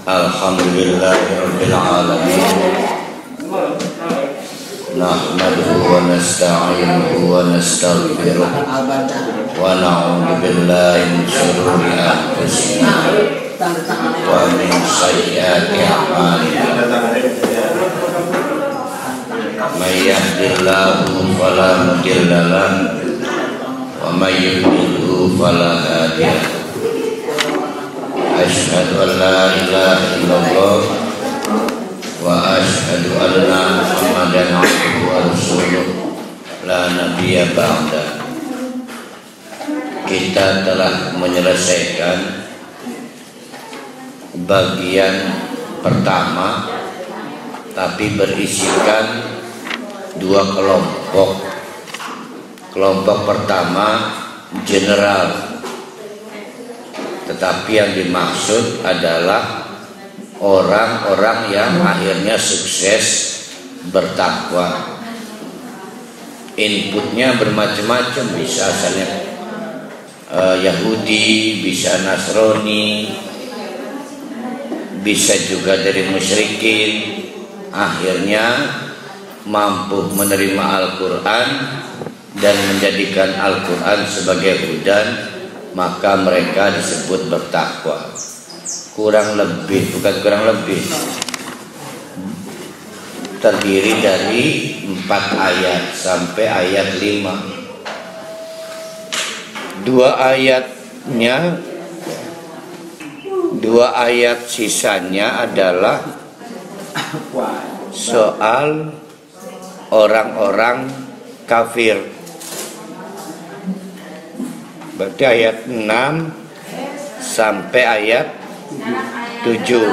Alhamdulillahirabbil alamin. Nahmaduhu wa nasta'inuhu wa nastaghfiruh wa na'udzu billahi min shururi anfusina wa min sayyiati a'malina. May yahdihillahu fala mudilla lahu wa may yudlilhu fala hadiya lahu. Asyhadu an la ilaha illallah wa asyhadu anna Muhammadan abduhu wa rasuluh la nabiyya ba'da. Kita telah menyelesaikan bagian pertama, tapi berisikan dua kelompok. Kelompok pertama general, tetapi yang dimaksud adalah orang-orang yang akhirnya sukses bertakwa. Inputnya bermacam-macam, bisa asalnya Yahudi, bisa Nasrani, bisa juga dari musyrikin. Akhirnya mampu menerima Al-Quran dan menjadikan Al-Quran sebagai hudan, maka mereka disebut bertakwa. Kurang lebih, bukan kurang lebih, terdiri dari 4 ayat sampai ayat 5. 2 ayat sisanya adalah soal orang-orang kafir. Berarti ayat 6 sampai ayat 7.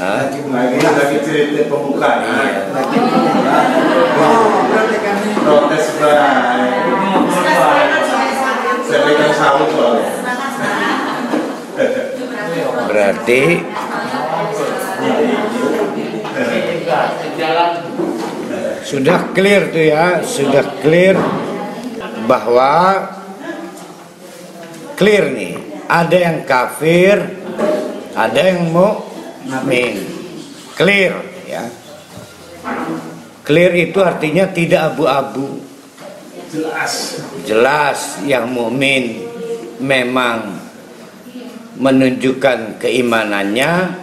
Lagi cerita pembukaan. Protes saya pegang sahut soalnya. Berarti sudah clear tuh ya, sudah clear bahwa clear nih, ada yang kafir, ada yang mukmin. Clear ya. Clear itu artinya tidak abu-abu. Jelas yang mukmin memang menunjukkan keimanannya,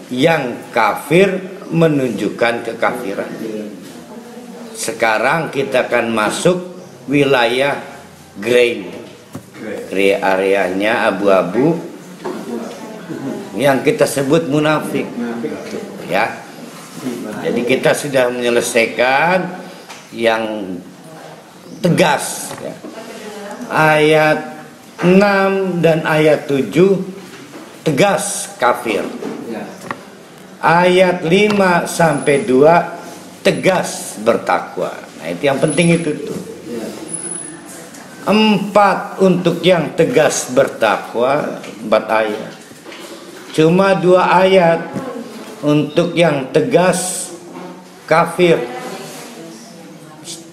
yang kafir menunjukkan kekafiran. Sekarang kita akan masuk wilayah grey. Grey areanya abu-abu yang kita sebut munafik. Ya. Jadi kita sudah menyelesaikan yang tegas ya. Ayat 6 dan ayat 7 tegas kafir. Ayat 5 sampai 2 tegas bertakwa. Nah, itu yang penting itu tuh. 4 untuk yang tegas bertakwa, 4 ayat. Cuma 2 ayat untuk yang tegas kafir.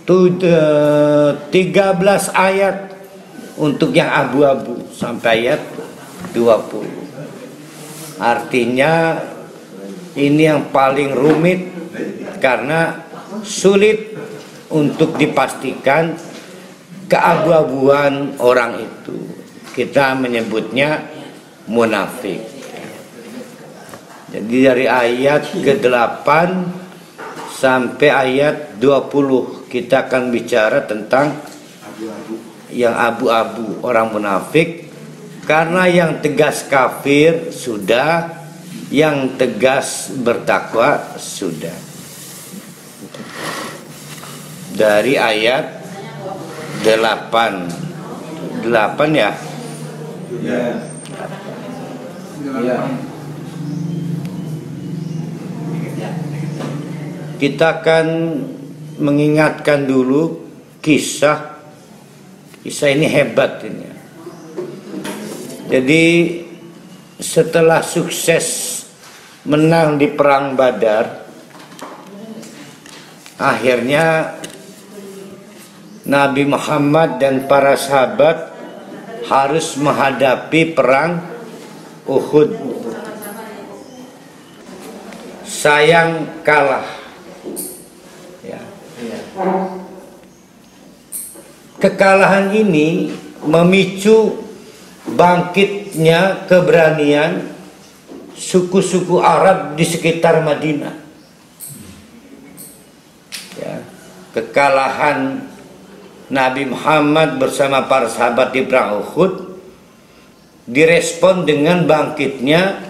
13 ayat untuk yang abu-abu sampai ayat 20. Artinya ini yang paling rumit karena sulit untuk dipastikan keabu-abuan orang itu. Kita menyebutnya munafik. Jadi dari ayat ke-8 sampai ayat 20 kita akan bicara tentang yang abu-abu, orang munafik. Karena yang tegas kafir sudah, yang tegas bertakwa sudah. Dari ayat 8 ya. Kita akan mengingatkan dulu kisah ini hebat ini. Jadi setelah sukses menang di perang Badar, akhirnya Nabi Muhammad dan para sahabat harus menghadapi perang Uhud. Sayang kalah. Ya. Kekalahan ini memicu bangkitnya keberanian suku-suku Arab di sekitar Madinah. Ya. Kekalahan Nabi Muhammad bersama para sahabat di perang Uhud direspon dengan bangkitnya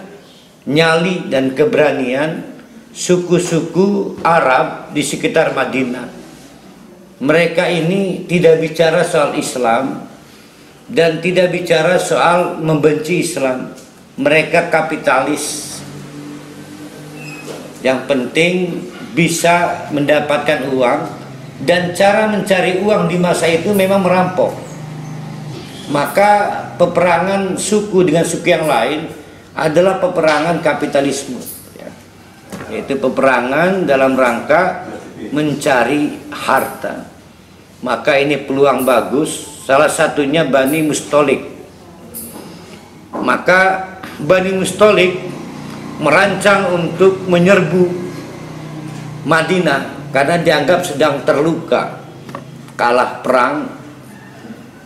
nyali dan keberanian suku-suku Arab di sekitar Madinah. Mereka ini tidak bicara soal Islam dan tidak bicara soal membenci Islam. Mereka kapitalis. Yang penting bisa mendapatkan uang, dan cara mencari uang di masa itu memang merampok. Maka peperangan suku dengan suku yang lain adalah peperangan kapitalisme, ya. Yaitu peperangan dalam rangka mencari harta. Maka ini peluang bagus. Salah satunya Bani Mustalik. Maka Bani Mustalik merancang untuk menyerbu Madinah karena dianggap sedang terluka, kalah perang.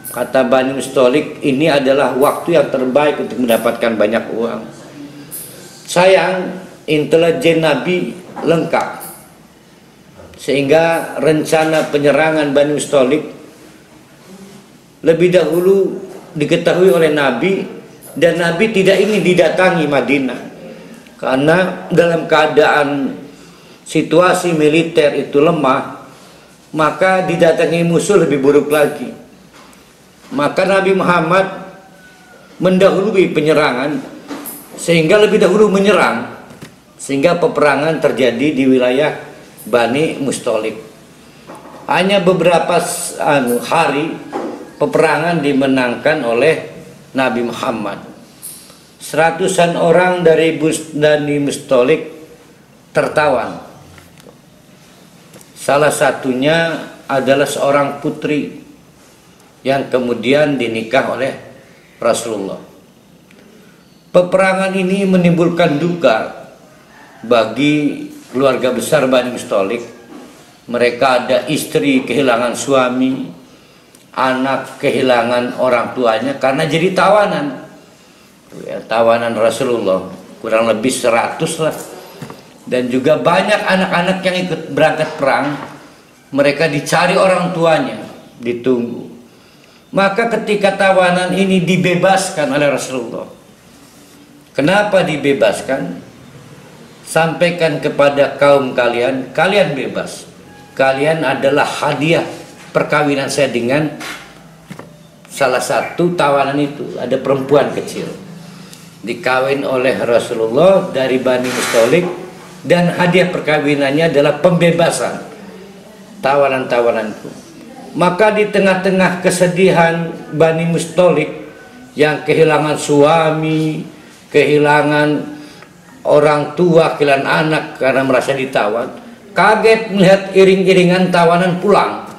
Kata Bani Mustalik, ini adalah waktu yang terbaik untuk mendapatkan banyak uang. Sayang, intelijen Nabi lengkap, sehingga rencana penyerangan Bani Mustalik lebih dahulu diketahui oleh Nabi, dan Nabi tidak ingin didatangi Madinah karena dalam keadaan situasi militer itu lemah, maka didatangi musuh lebih buruk lagi. Maka Nabi Muhammad mendahului penyerangan, sehingga lebih dahulu menyerang, sehingga peperangan terjadi di wilayah Bani Mustalik. Hanya beberapa hari peperangan dimenangkan oleh Nabi Muhammad. 100-an orang dari Bani Mustalik tertawan. Salah satunya adalah seorang putri yang kemudian dinikah oleh Rasulullah. Peperangan ini menimbulkan duka bagi keluarga besar Bani Mustalik. Mereka ada istri kehilangan suami, anak kehilangan orang tuanya karena jadi tawanan. Ya, tawanan Rasulullah kurang lebih 100 lah. Dan juga banyak anak-anak yang ikut berangkat perang. Mereka dicari orang tuanya, ditunggu. Maka ketika tawanan ini dibebaskan oleh Rasulullah. Kenapa dibebaskan? Sampaikan kepada kaum kalian, kalian bebas. Kalian adalah hadiah perkawinan saya dengan salah satu tawanan itu. Ada perempuan kecil, dikawin oleh Rasulullah dari Bani Mustalik, dan hadiah perkawinannya adalah pembebasan tawanan-tawananku. Maka di tengah-tengah kesedihan Bani Mustalik yang kehilangan suami, kehilangan orang tua, kehilangan anak karena merasa ditawan, kaget melihat iring-iringan tawanan pulang.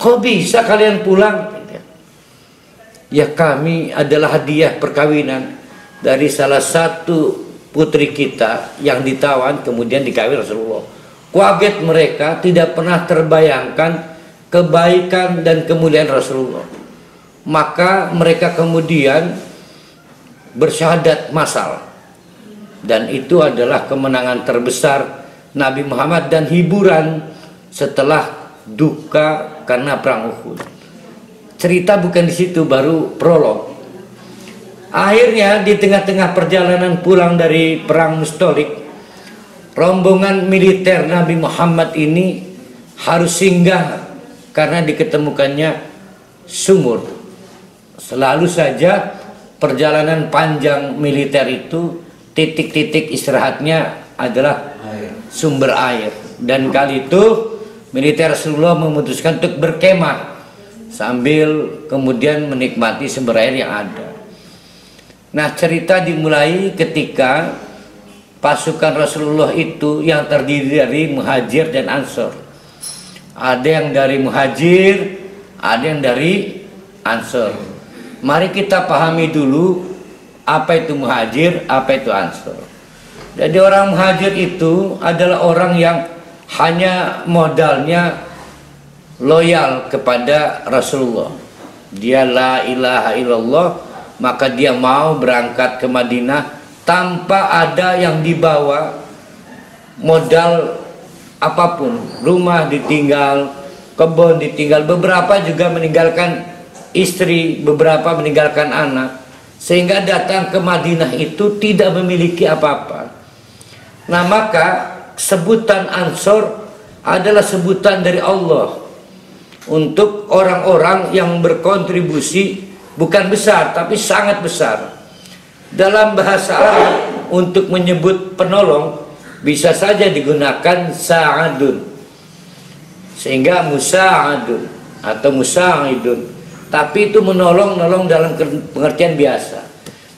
Kok bisa kalian pulang? Ya, kami adalah hadiah perkawinan dari salah satu putri kita yang ditawan kemudian dikawin Rasulullah. Kaget mereka, tidak pernah terbayangkan kebaikan dan kemuliaan Rasulullah. Maka mereka kemudian bersyahadat massal, dan itu adalah kemenangan terbesar Nabi Muhammad dan hiburan setelah duka karena perang Uhud. Cerita bukan di situ, baru prolog. Akhirnya di tengah-tengah perjalanan pulang dari perang Mustalik, rombongan militer Nabi Muhammad ini harus singgah karena diketemukannya sumur. Selalu saja perjalanan panjang militer itu titik-titik istirahatnya adalah sumber air. Dan kali itu militer Rasulullah memutuskan untuk berkemah sambil kemudian menikmati sumber air yang ada. Nah, cerita dimulai ketika pasukan Rasulullah itu yang terdiri dari Muhajir dan Ansor. Ada yang dari Muhajir, ada yang dari Ansor. Mari kita pahami dulu apa itu Muhajir, apa itu Ansor. Jadi orang Muhajir itu adalah orang yang hanya modalnya loyal kepada Rasulullah. Dia la ilaha illallah, maka dia mau berangkat ke Madinah tanpa ada yang dibawa, modal apapun, rumah ditinggal, kebun ditinggal, beberapa juga meninggalkan istri, beberapa meninggalkan anak, sehingga datang ke Madinah itu tidak memiliki apa-apa. Nah, maka sebutan Ansor adalah sebutan dari Allah untuk orang-orang yang berkontribusi bukan besar tapi sangat besar. Dalam bahasa Arab untuk menyebut penolong bisa saja digunakan sa'adun, sehingga musa'adun atau musa'idun, tapi itu menolong dalam pengertian biasa.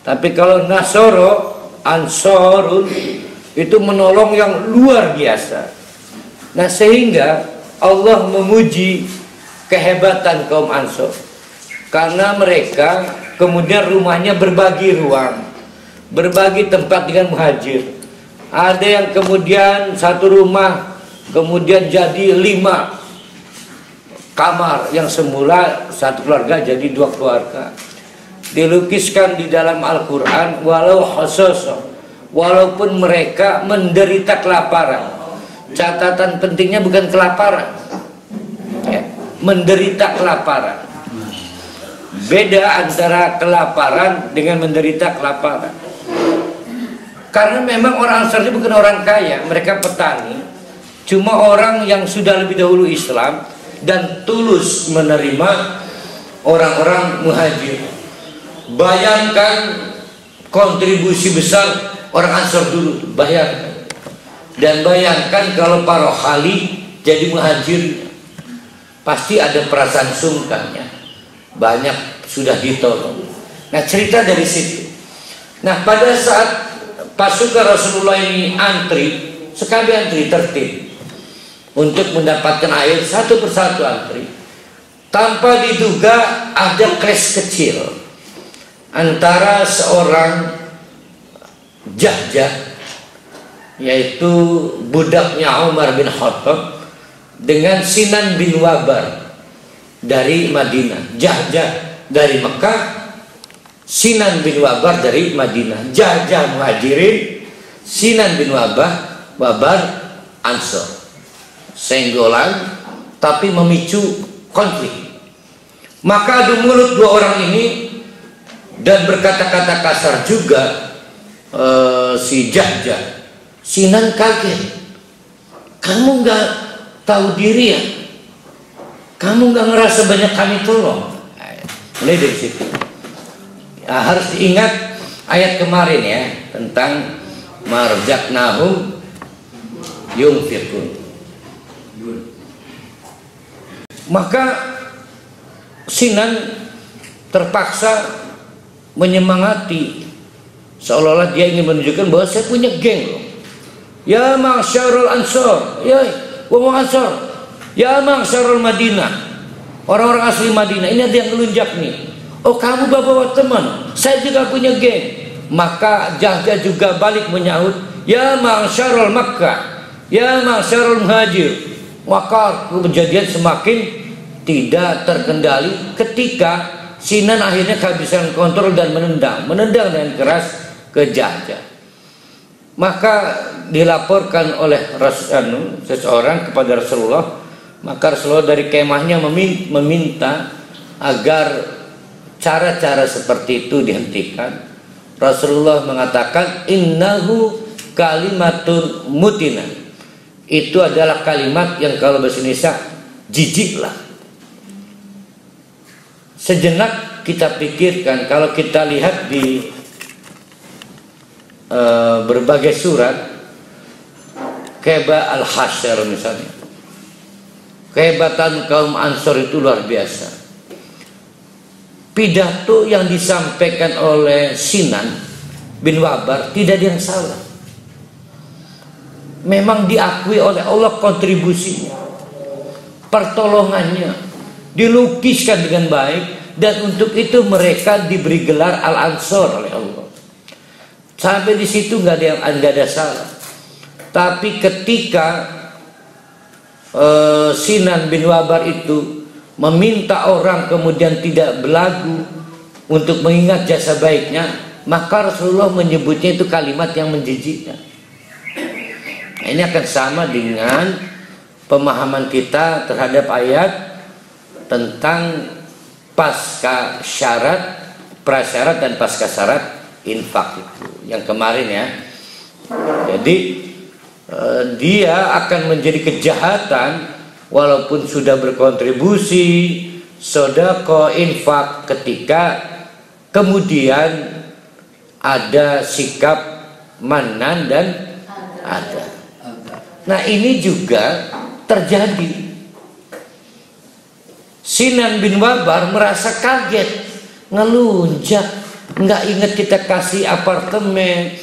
Tapi kalau nasoro, ansorun, itu menolong yang luar biasa. Nah, sehingga Allah memuji kehebatan kaum Ansor karena mereka kemudian rumahnya berbagi ruang, berbagi tempat dengan Muhajir. Ada yang kemudian satu rumah kemudian jadi 5 kamar, yang semula satu keluarga jadi 2 keluarga. Dilukiskan di dalam Al-Quran, walau khusus, walaupun mereka menderita kelaparan. Catatan pentingnya bukan kelaparan ya, menderita kelaparan. Beda antara kelaparan dengan menderita kelaparan. Karena memang orang Ansar itu bukan orang kaya, mereka petani, cuma orang yang sudah lebih dahulu Islam dan tulus menerima orang-orang Muhajir. Bayangkan kontribusi besar orang Ansar dulu, bayangkan. Dan bayangkan kalau para khali jadi Muhajir, pasti ada perasaan sungkannya. Banyak sudah ditolong. Nah, cerita dari situ. Nah, pada saat pasukan Rasulullah ini antri, sekali antri tertib untuk mendapatkan air, satu persatu antri. Tanpa diduga ada clash kecil antara seorang Jahjah, yaitu budaknya Umar bin Khattab, dengan Sinan bin Wabar dari Madinah. Jahjah dari Mekah, Sinan bin Wabar dari Madinah. Jahjah Muhajirin, Sinan bin Wabar Ansor. Senggolan tapi memicu konflik. Maka adu mulut dua orang ini dan berkata-kata kasar juga. Si Jahjah, Sinan kaget. Kamu nggak tahu diri ya? Kamu nggak ngerasa banyak kami tolong? Mulai dari situ. Nah, harus diingat ayat kemarin ya tentang marjaknahum yunfiqun. Maka Sinan terpaksa menyemangati, seolah-olah dia ingin menunjukkan bahwa saya punya geng loh. Ya ma'syarul Ansor, ya wong Ansor, ya ma'syarul Madinah, orang-orang asli Madinah. Ini ada yang ngelunjak nih. Oh, kamu bawa teman, saya juga punya geng. Maka Jahjah juga balik menyahut, ya ma'syarul Makkah, ya ma'syarul Muhajir. Maka kejadian semakin tidak terkendali ketika Sinan akhirnya kehabisan kontrol dan menendang dengan keras ke Jahjah. Maka dilaporkan oleh seseorang kepada Rasulullah. Maka Rasulullah dari kemahnya meminta agar cara-cara seperti itu dihentikan. Rasulullah mengatakan, innahu kalimatun mutina. Itu adalah kalimat yang kalau bahasa Indonesia jijiklah. Sejenak kita pikirkan, kalau kita lihat di berbagai surat, Keba Al-Hasyr misalnya, kehebatan kaum Ansor itu luar biasa. Pidato yang disampaikan oleh Sinan bin Wabar tidak ada yang salah. Memang diakui oleh Allah kontribusinya. pertolongannya dilukiskan dengan baik, dan untuk itu mereka diberi gelar Al-Ansor oleh Allah. Sampai di situ nggak ada salah. Tapi ketika Sinan bin Wabar itu meminta orang kemudian tidak belagu untuk mengingat jasa baiknya, maka Rasulullah menyebutnya itu kalimat yang menjijikkan. Nah, ini akan sama dengan pemahaman kita terhadap ayat tentang pasca syarat, prasyarat dan pasca syarat infak itu yang kemarin ya. Jadi dia akan menjadi kejahatan walaupun sudah berkontribusi sedekah infak ketika kemudian ada sikap manan dan ada. Nah, ini juga terjadi. Sinan bin Wabar merasa kaget, ngelunjak, nggak ingat kita kasih apartemen,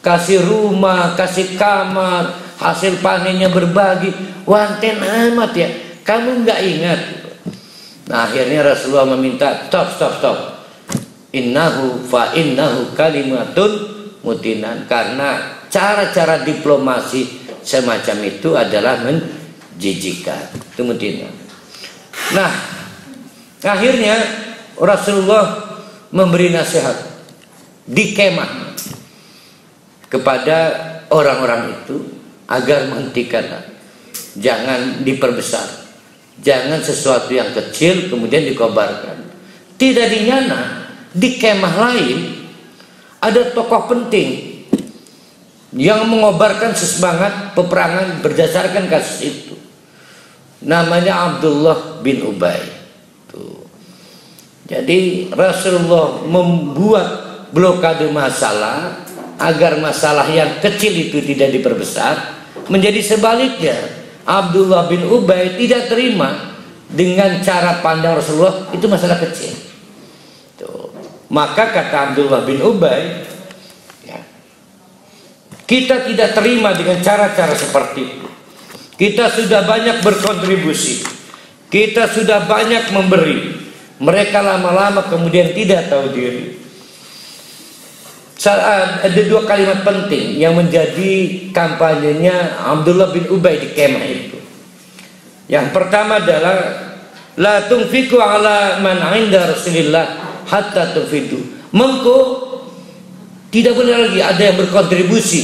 kasih rumah, kasih kamar, hasil panennya berbagi, wanten amat ya, kamu nggak ingat. Nah, akhirnya Rasulullah meminta stop. Innahu kalimatun mutinan, karena cara-cara diplomasi semacam itu adalah menjijikan, itu mutinan. Nah, akhirnya Rasulullah memberi nasihat di kemah kepada orang-orang itu agar menghentikan, jangan diperbesar, jangan sesuatu yang kecil kemudian dikobarkan. Tidak dinyana di kemah lain ada tokoh penting yang mengobarkan semangat peperangan berdasarkan kasus itu. Namanya Abdullah bin Ubay. Tuh. Jadi Rasulullah membuat blokade masalah agar masalah yang kecil itu tidak diperbesar. Menjadi sebaliknya, Abdullah bin Ubay tidak terima dengan cara pandang Rasulullah itu masalah kecil. Tuh. Maka kata Abdullah bin Ubay, ya, kita tidak terima dengan cara-cara seperti itu. Kita sudah banyak berkontribusi, kita sudah banyak memberi, mereka lama-lama kemudian tidak tahu diri. Ada dua kalimat penting yang menjadi kampanyenya Abdullah bin Ubay di kemah itu. Yang pertama adalah la tunfiqu ala man 'inda Rasulillah hatta tunfidu. Mengko tidak boleh lagi ada yang berkontribusi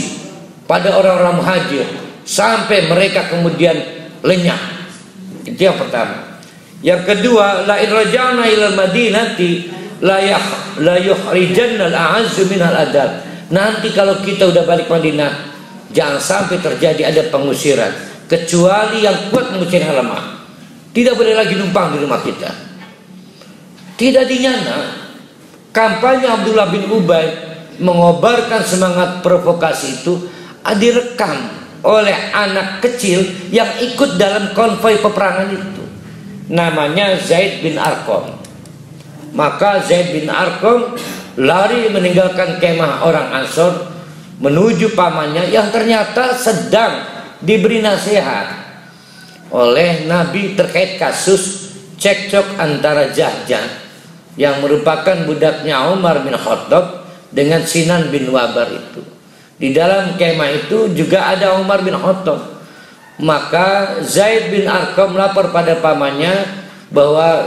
pada orang-orang muhajir sampai mereka kemudian lenyap. Itu yang pertama. Yang kedua, la in raja'na ila madinati la yuhrijanna al-a'azzu minal adab. Nanti kalau kita udah balik Madinah, jangan sampai terjadi ada pengusiran, kecuali yang kuat mengusir yang lemah. Tidak boleh lagi numpang di rumah kita. Tidak dinyana kampanye Abdullah bin Ubay mengobarkan semangat provokasi itu direkam oleh anak kecil yang ikut dalam konvoi peperangan itu, namanya Zaid bin Arqam. Maka Zaid bin Arqam lari meninggalkan kemah orang Ansor menuju pamannya yang ternyata sedang diberi nasihat oleh Nabi terkait kasus cekcok antara Jahjan yang merupakan budaknya Umar bin Khattab dengan Sinan bin Wabar itu. Di dalam kemah itu juga ada Umar bin Khattab. Maka Zaid bin Arqam lapor pada pamannya bahwa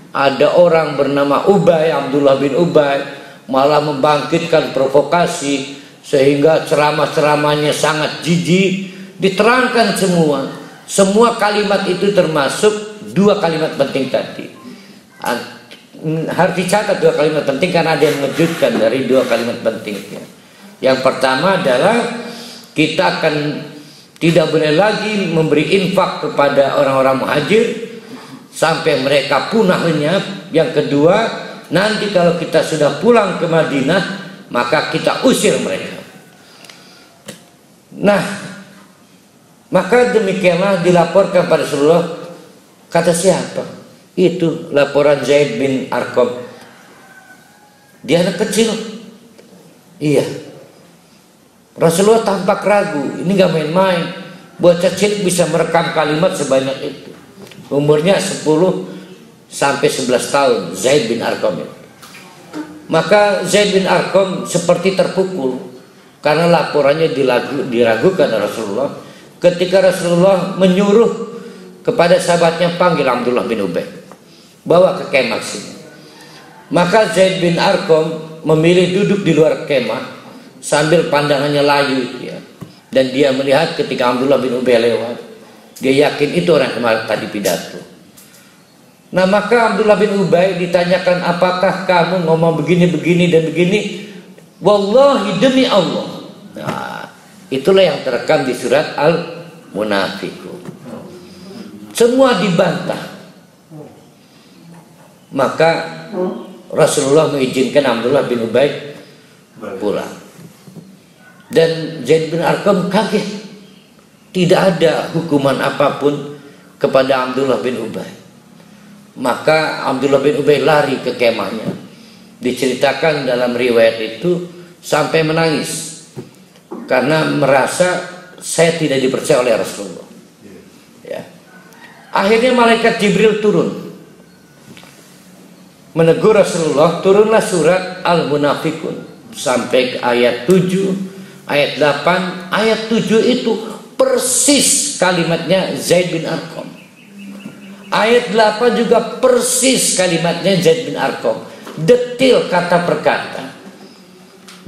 ada orang bernama Ubay, Abdullah bin Ubay, malah membangkitkan provokasi sehingga ceramah-ceramahnya sangat jijik. Diterangkan semua kalimat itu termasuk dua kalimat penting tadi. Harus dicatat dua kalimat penting karena ada yang mengejutkan dari dua kalimat pentingnya. Yang pertama adalah kita akan tidak boleh lagi memberi infak kepada orang-orang muhajir sampai mereka punah lenyap. Yang kedua, nanti kalau kita sudah pulang ke Madinah, maka kita usir mereka. Nah, maka demikianlah dilaporkan pada Rasulullah. Kata siapa? Itu laporan Zaid bin Arqam. Dia anak kecil. Iya. Rasulullah tampak ragu, ini gak main-main. Bocah cilik bisa merekam kalimat sebanyak itu. Umurnya 10 sampai 11 tahun Zaid bin Arqam. Maka Zaid bin Arqam seperti terpukul karena laporannya diragukan Rasulullah ketika Rasulullah menyuruh kepada sahabatnya, panggil Abdullah bin Ubay, bawa ke kemah sini. Maka Zaid bin Arqam memilih duduk di luar kemah sambil pandangannya layu ya. Dan dia melihat ketika Abdullah bin Ubay lewat, dia yakin itu orang kemarin tadi pidato. Nah, maka Abdullah bin Ubay ditanyakan, apakah kamu ngomong begini dan begini? Wallahi, demi Allah. Nah, itulah yang terekam di surat Al-Munafiqun. Semua dibantah. Maka Rasulullah mengizinkan Abdullah bin Ubay pulang. Dan Zaid bin Arqam kaget. Tidak ada hukuman apapun kepada Abdullah bin Ubay. Maka Abdullah bin Ubay lari ke kemahnya. Diceritakan dalam riwayat itu sampai menangis karena merasa saya tidak dipercaya oleh Rasulullah. Ya. Akhirnya malaikat Jibril turun menegur Rasulullah. Turunlah surat Al-Munafiqun sampai ke ayat 7. Ayat 8, ayat 7 itu persis kalimatnya Zaid bin Arqam. Ayat 8 juga persis kalimatnya Zaid bin Arqam. Detil kata per kata.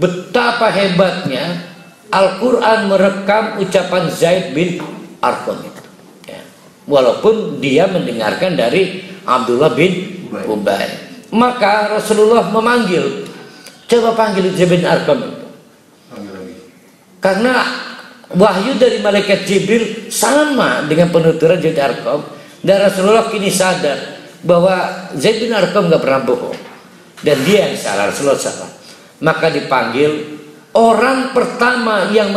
Betapa hebatnya Al-Quran merekam ucapan Zaid bin Arqam itu. Ya. Walaupun dia mendengarkan dari Abdullah bin Ubay. Maka Rasulullah memanggil, coba panggil Zaid bin Arqam itu. Karena wahyu dari malaikat Jibril sama dengan penuturan Zaid bin Arqam, dan Rasulullah kini sadar bahwa Zaid bin Arqam nggak pernah bohong dan dia yang salah, Rasulullah salah. Maka dipanggil orang pertama yang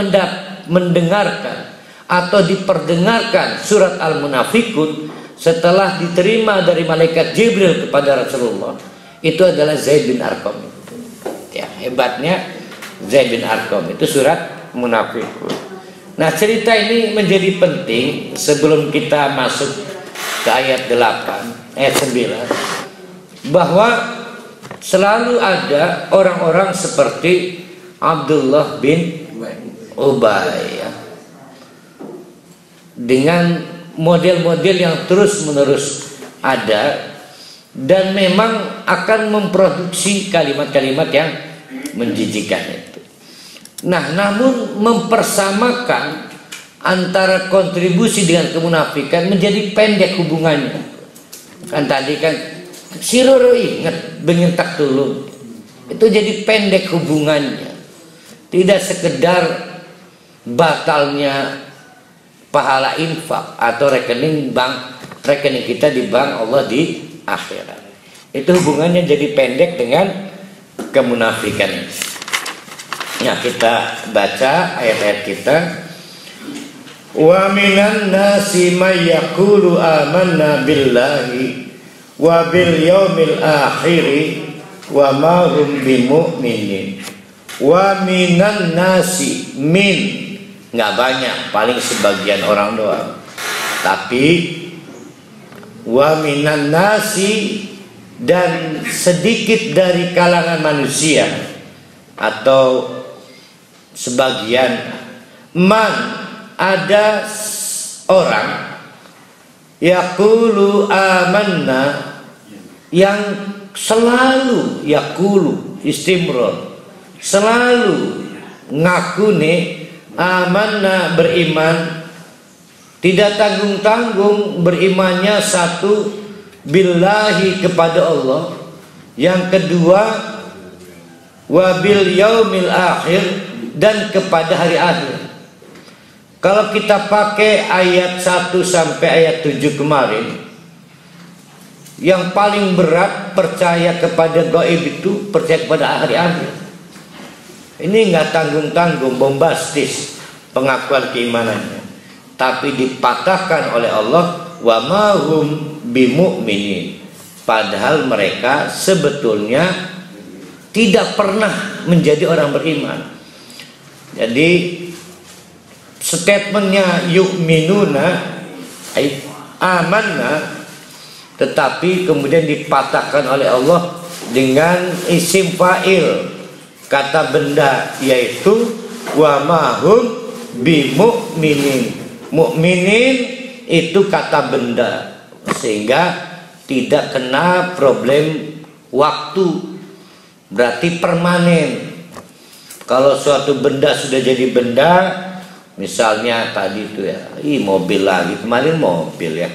mendengarkan atau diperdengarkan surat Al-Munafiqun setelah diterima dari malaikat Jibril kepada Rasulullah, itu adalah Zaid bin Arqam. Ya, hebatnya Zaid bin Arqam itu surat Munafiqun. Nah, cerita ini menjadi penting sebelum kita masuk ke ayat 8, ayat 9, bahwa selalu ada orang-orang seperti Abdullah bin Ubay ya, dengan model-model yang terus-menerus ada dan memang akan memproduksi kalimat-kalimat yang menjijikkan itu. Nah, namun mempersamakan antara kontribusi dengan kemunafikan menjadi pendek hubungannya. Kan tadi kan siroro ingat benyentak tulung. Itu jadi pendek hubungannya. Tidak sekedar batalnya pahala infak atau rekening kita di bank Allah di akhirat. Itu hubungannya jadi pendek dengan kemunafikan. Nah, kita baca ayat-ayat kita. Wa minan nasi may yaqulu amanna billahi wa bil yaumil akhir wa ma hum bimu'minin. Wa minan nasi, min nggak banyak, paling sebagian orang doang. Tapi wa minan nasi, dan sedikit dari kalangan manusia atau sebagian, man ada orang yaqulu amanna, yang selalu yaqulu istimror, selalu ngaku nih amanna, beriman, tidak tanggung-tanggung berimannya. Satu, billahi, kepada Allah. Yang kedua, wabil yaumil akhir, dan kepada hari akhir. Kalau kita pakai ayat 1 sampai ayat 7 kemarin, yang paling berat percaya kepada gaib itu percaya kepada hari akhir. Ini nggak tanggung-tanggung, bombastis pengakuan keimanannya, tapi dipatahkan oleh Allah, wa ma hum bimu'minin, padahal mereka sebetulnya tidak pernah menjadi orang beriman. Jadi statementnya yu'minuna amanna, tetapi kemudian dipatahkan oleh Allah dengan isim fa'il, kata benda, yaitu wa mahum bimu'minin. Mu'minin itu kata benda, sehingga tidak kena problem waktu, berarti permanen. Kalau suatu benda sudah jadi benda, misalnya tadi itu ya, mobil lagi, kemarin mobil ya,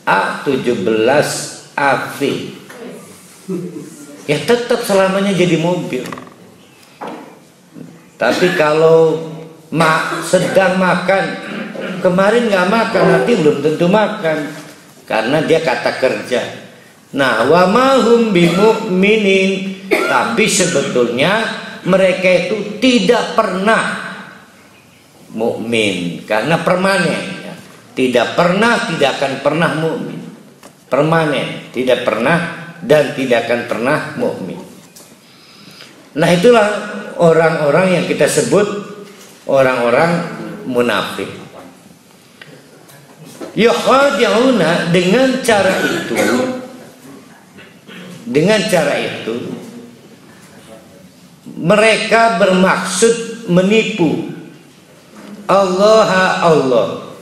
A17 AV, ya tetap selamanya jadi mobil. Tapi kalau sedang makan, kemarin nggak makan, nanti belum tentu makan, karena dia kata kerja. Nah, wa mahum bimu'minin, tapi sebetulnya mereka itu tidak pernah mukmin, karena permanen. Tidak pernah, tidak akan pernah mukmin. Permanen, tidak pernah dan tidak akan pernah mukmin. Nah, itulah orang-orang yang kita sebut orang-orang munafik. Yakhadi'una, dengan cara itu mereka bermaksud menipu Allah.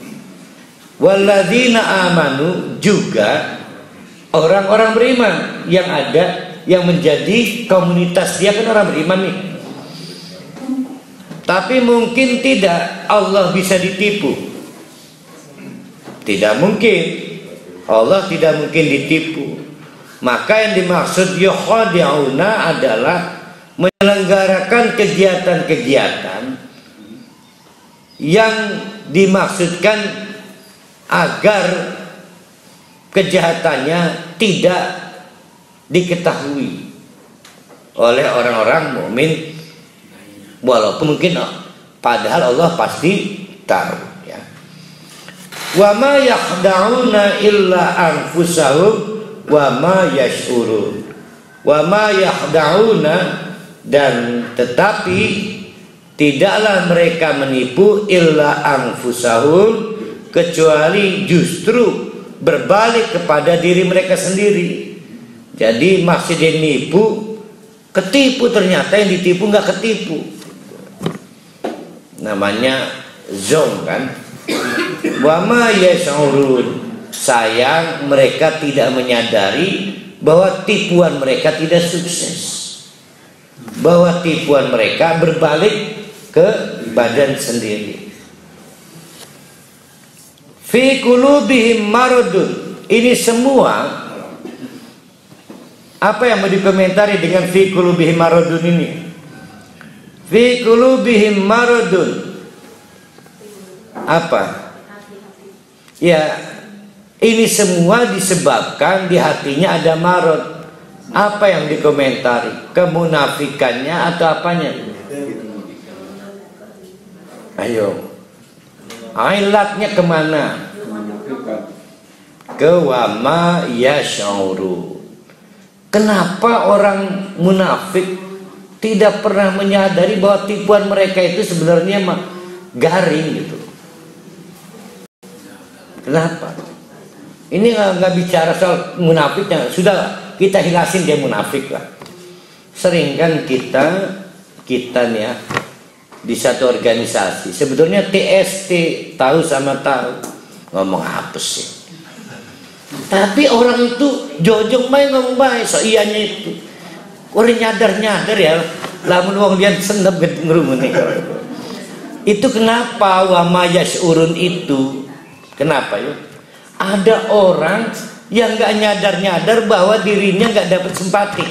Walladzina amanu, juga orang-orang beriman yang ada, yang menjadi komunitas dia kan orang beriman nih. Tapi mungkin tidak Allah bisa ditipu. Tidak mungkin, Allah tidak mungkin ditipu. Maka yang dimaksud yakhadi'una adalah menyelenggarakan kegiatan-kegiatan yang dimaksudkan agar kejahatannya tidak diketahui oleh orang-orang mukmin, walaupun mungkin padahal Allah pasti tahu ya. Wa ma yakhda'una illa anfusahum wa ma yash'urun. Wa ma yakhda'una, dan tetapi tidaklah mereka menipu illa anfusahum, kecuali justru berbalik kepada diri mereka sendiri. Jadi maksudnya nipu, ketipu, ternyata yang ditipu nggak ketipu. Namanya zong kan. Wa ma yash'urun, sayang mereka tidak menyadari bahwa tipuan mereka tidak sukses, bahwa tipuan mereka berbalik ke badan sendiri. Fi qulubihim maradun, ini semua apa yang mau dikomentari dengan fi qulubihim maradun ini? Fi qulubihim maradun, apa? Ya, ini semua disebabkan di hatinya ada marad. Apa yang dikomentari? Kemunafikannya atau apanya? Ayo, ilatnya kemana? Ke wama yash'uru. Kenapa orang munafik tidak pernah menyadari bahwa tipuan mereka itu sebenarnya garing gitu? Kenapa? Ini nggak bicara soal munafiknya, sudah kita hilasin dia munafik lah. Sering kan kita nih ya, di satu organisasi sebetulnya TST, tahu sama tahu, ngomong apa sih? Tapi orang itu jojong main ngomong baik, so ianya itu orang nyadar ya, lamun wong dia senep ngerumuni. Itu kenapa wa ma yash'urun itu? Kenapa ya? Ada orang yang nggak nyadar bahwa dirinya nggak dapat simpati.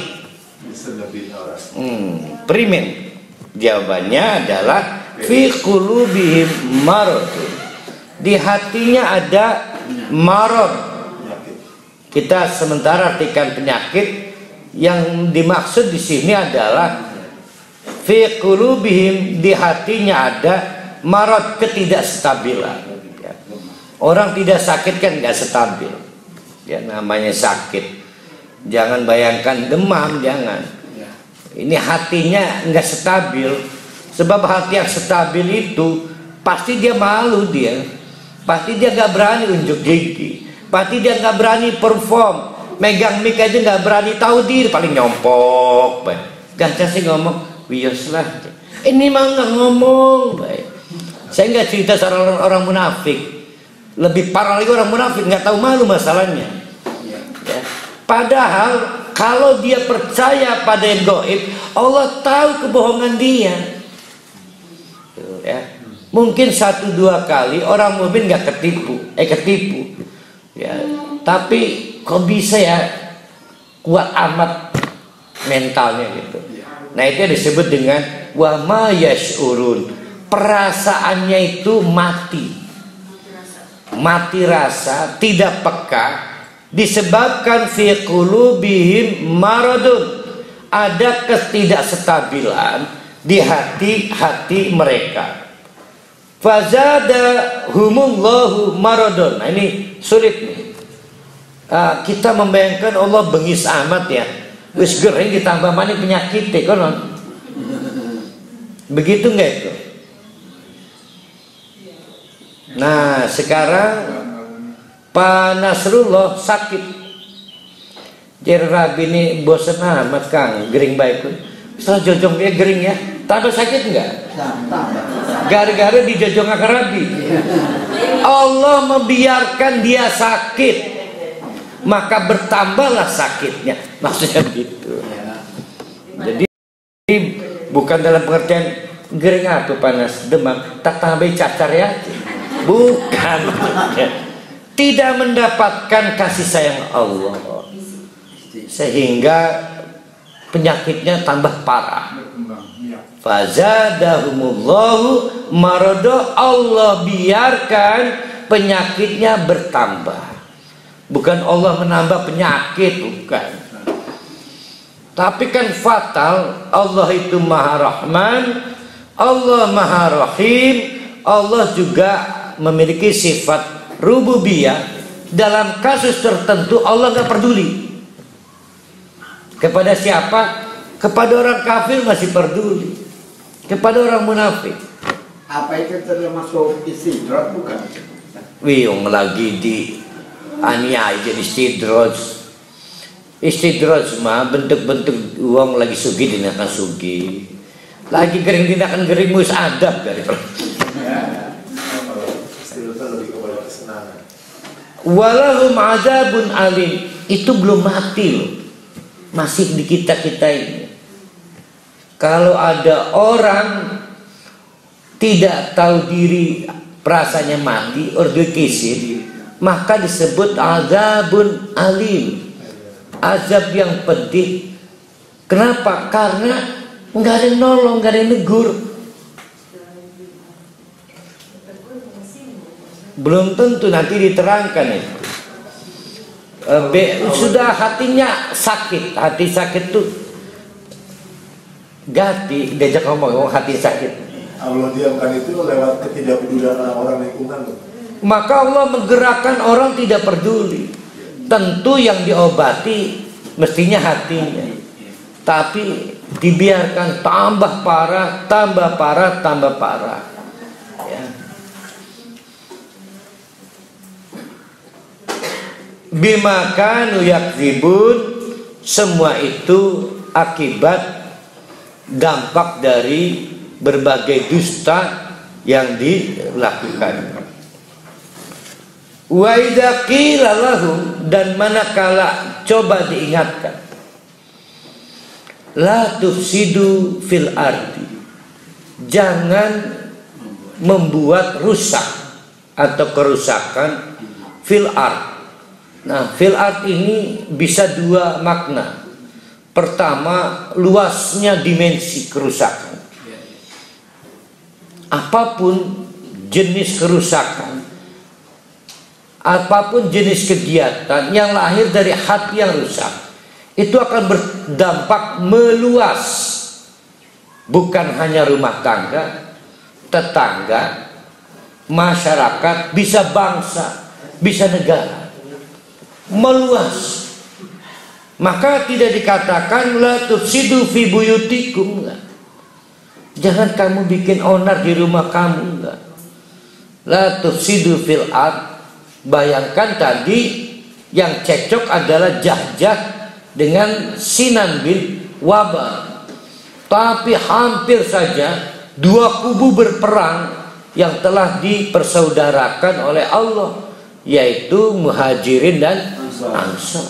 Primen. Jawabannya adalah fi qulubihim marad. Di hatinya ada marad. Kita sementara artikan penyakit, yang dimaksud di sini adalah fi qulubihim, di hatinya ada marad, ketidakstabilan. Orang tidak sakit kan nggak stabil. Ya, namanya sakit. Jangan bayangkan demam, jangan. Ini hatinya nggak stabil. Sebab hati yang stabil itu pasti dia malu dia. Pasti dia nggak berani unjuk gigi. berarti dia nggak berani perform, megang mic aja nggak berani tahu diri, paling nyompok. Gak sih ngomong, wios lah. Ini mah nggak ngomong. Saya nggak cerita soal orang munafik, lebih parah lagi orang munafik nggak tahu malu masalahnya. Ya. Padahal kalau dia percaya pada yang gaib, Allah tahu kebohongan dia. Ya. Mungkin 1-2 kali orang mukmin nggak ketipu. Ya. Tapi kok bisa ya kuat amat mentalnya gitu. Nah itu yang disebut dengan wa ma yash'urun. Perasaannya itu mati rasa, tidak peka, disebabkan fi qulubihim maradun, ada ketidakstabilan di hati mereka. Fazadahumullahu maradun. Nah ini sulit nih. Kita membayangkan Allah bengis amat ya, wis gering ditambah mana penyakit konon. Begitu nggak itu? Nah sekarang Pak Nasrullah sakit. Jadi Rabi ini bosan amat Kang, gering baik pun. Setelah jojong dia gering ya, tambah sakit nggak? Gara-gara dijojong akar Rabi. Allah membiarkan dia sakit, maka bertambahlah sakitnya. Maksudnya begitu. Jadi bukan dalam pengertian gering apa panas demam tak tambah cacar ya. Bukan. Tidak mendapatkan kasih sayang Allah, sehingga penyakitnya tambah parah. Fazadahumullahu marada, Allah biarkan penyakitnya bertambah. Bukan Allah menambah penyakit, bukan. Tapi kan fatal, Allah itu Maha Rahman, Allah Maha Rahim, Allah juga memiliki sifat rububiyah. Dalam kasus tertentu Allah nggak peduli. Kepada siapa? Kepada orang kafir masih peduli. Kepada orang munafik. Apa itu termasuk istidrat bukan? Wiyung lagi di aniaya jadi istidrat. Istidrat mah bentuk-bentuk uang lagi sugi dinakan sugi. Lagi gering dinakan gering mus adab dari. Walahum azabun alim. Itu belum mati loh, masih di kita ini. Kalau ada orang tidak tahu diri, perasaannya mati, ordo kisir, maka disebut azabun alim, azab yang pedih. Kenapa? Karena nggak ada yang nolong, nggak ada yang negur. Belum tentu nanti diterangkan itu. Sudah hatinya sakit, hati sakit tuh ganti diajak ngomong hati sakit. Allah diamkan itu lewat ketidakpedulian orang lingkungan. Maka Allah menggerakkan orang tidak peduli. Tentu yang diobati mestinya hatinya, tapi dibiarkan tambah parah, tambah parah, tambah parah. Ya. Bima kanu yakdzibun, semua itu akibat dampak dari berbagai dusta yang dilakukan. Wa idza qila lahum, dan manakala coba diingatkan, la tufsidu fil ardi, jangan membuat rusak atau kerusakan fil ard. Nah, fil ard ini bisa dua makna. Pertama, luasnya dimensi kerusakan. Apapun jenis kerusakan, apapun jenis kegiatan yang lahir dari hati yang rusak, itu akan berdampak meluas. Bukan hanya rumah tangga, tetangga, masyarakat, bisa bangsa, bisa negara. Meluas. Maka tidak dikatakan la tufsidu fi buyutikum. Jangan kamu bikin onar di rumah kamu. La tufsidu fil ard, Bayangkan tadi yang cekcok adalah Jahjah dengan Sinan bin Wabah. Tapi hampir saja dua kubu berperang yang telah dipersaudarakan oleh Allah, yaitu Muhajirin dan Ansor.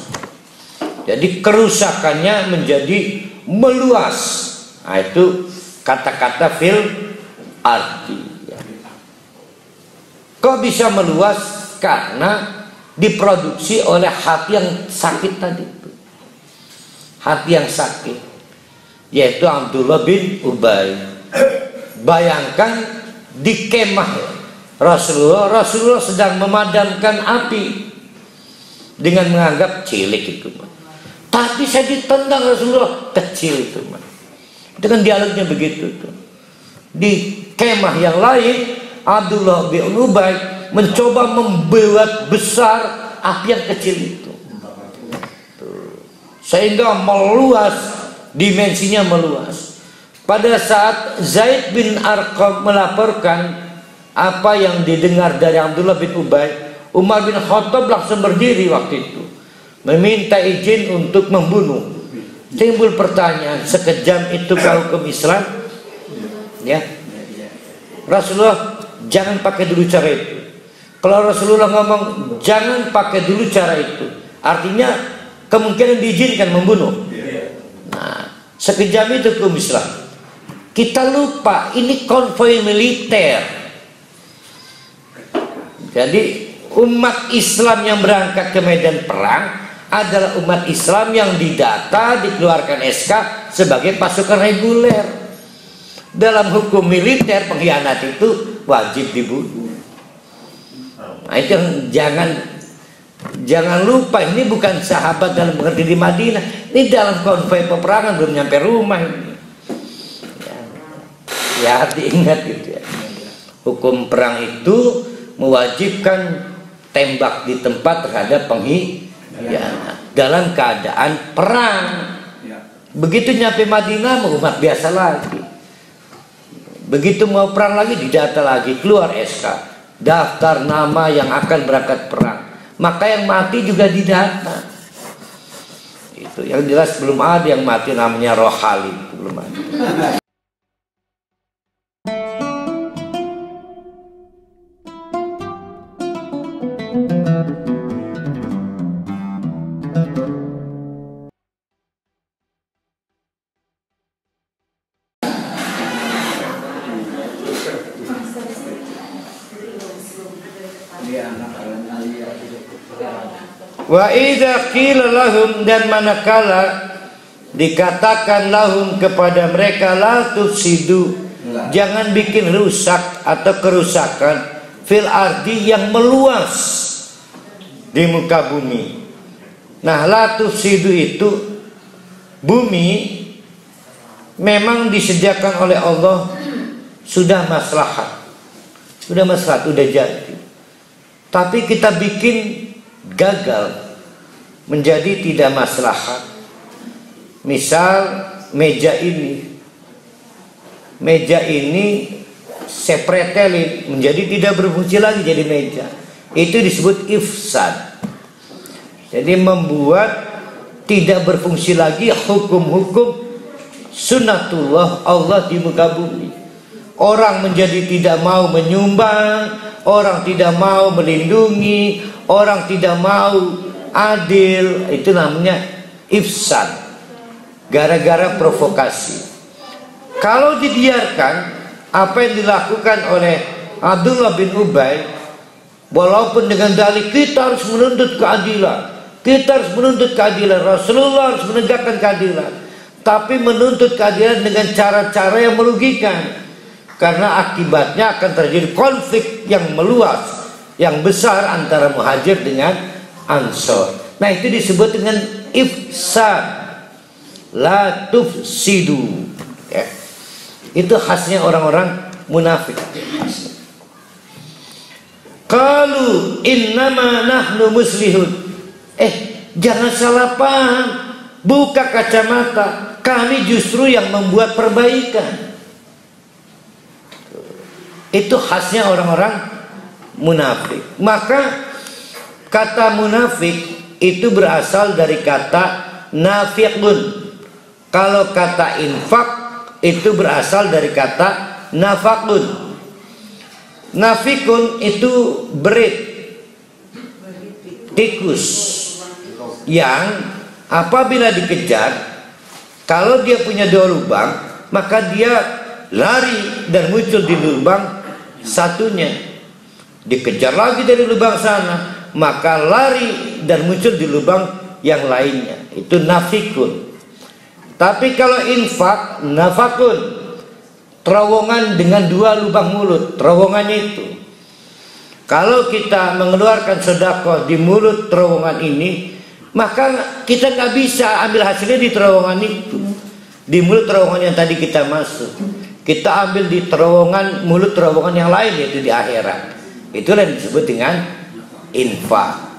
Jadi kerusakannya menjadi meluas. Nah, itu kata-kata fil arti. Kok bisa meluas? Karena diproduksi oleh hati yang sakit tadi. Hati yang sakit, yaitu Abdullah bin Ubay. Bayangkan di kemah Rasulullah sedang memadamkan api dengan menganggap cilik itu, tapi saya ditendang Rasulullah, kecil itu, dengan dialognya begitu tuh. Di kemah yang lain Abdullah bin Ubay mencoba membuat besar api yang kecil itu, sehingga meluas, dimensinya meluas. Pada saat Zaid bin Arqam melaporkan apa yang didengar dari Abdullah bin Ubay, Umar bin Khattab langsung berdiri waktu itu, meminta izin untuk membunuh. Timbul pertanyaan, sekejam itu hukum Islam? Ya, Rasulullah jangan pakai dulu cara itu. Kalau Rasulullah ngomong jangan pakai dulu cara itu, artinya kemungkinan diizinkan membunuh. Nah, sekejam itu hukum Islam. Kita lupa ini konvoi militer. Jadi umat Islam yang berangkat ke medan perang adalah umat Islam yang didata, dikeluarkan SK sebagai pasukan reguler. Dalam hukum militer pengkhianat itu wajib dibunuh. Nah, itu jangan lupa, ini bukan sahabat dalam mengerti di Madinah, ini dalam konvoi peperangan, belum nyampe rumah ini. Ya, diingat gitu ya. Hukum perang itu mewajibkan tembak di tempat terhadap pengkhianat dalam keadaan perang. Begitu nyampe Madinah umat biasa lagi. Begitu mau perang lagi didata lagi, keluar SK, daftar nama yang akan berangkat perang. Maka yang mati juga didata. Itu yang jelas belum ada yang mati namanya Rohalin, belum ada. Wa idza qila lahum, dan manakala dikatakan lahum kepada mereka, la tufsidu, jangan bikin rusak atau kerusakan, fil ardi, yang meluas di muka bumi. Nah, la tufsidu itu bumi memang disediakan oleh Allah, sudah maslahat, udah jadi. Tapi kita bikin gagal, menjadi tidak maslahat. Misal meja ini saya pretelin menjadi tidak berfungsi lagi jadi meja, itu disebut ifsad. Jadi membuat tidak berfungsi lagi hukum-hukum sunnatullah Allah di muka bumi. Orang menjadi tidak mau menyumbang, orang tidak mau melindungi, orang tidak mau adil, itu namanya ifsad, gara-gara provokasi. Kalau dibiarkan apa yang dilakukan oleh Abdullah bin Ubay, walaupun dengan dalih kita harus menuntut keadilan, Rasulullah harus menegakkan keadilan, tapi menuntut keadilan dengan cara-cara yang merugikan, karena akibatnya akan terjadi konflik yang meluas, yang besar antara Muhajir dengan Ansor. Nah, itu disebut dengan ifsad, la tufsidu ya. Itu khasnya orang-orang munafik. Qalu innama nahnu muslihun. Jangan salah paham, buka kacamata, kami justru yang membuat perbaikan. Itu khasnya orang-orang munafik. Maka Kata munafik itu berasal dari kata nafiqun. Kalau kata infak itu berasal dari kata nafakun. Nafikun itu berit, tikus yang apabila dikejar, kalau dia punya 2 lubang, maka dia lari dan muncul di lubang satunya. Dikejar lagi dari lubang sana, maka lari dan muncul di lubang yang lainnya. Itu nafikun. Tapi kalau infak, nafakun, terowongan dengan 2 lubang mulut. Terowongannya itu, kalau kita mengeluarkan sedekah di mulut terowongan ini, maka kita nggak bisa ambil hasilnya di terowongan itu, di mulut terowongan yang tadi kita masuk. Kita ambil di terowongan, mulut terowongan yang lain, yaitu di akhirat. Itulah yang disebut dengan infak.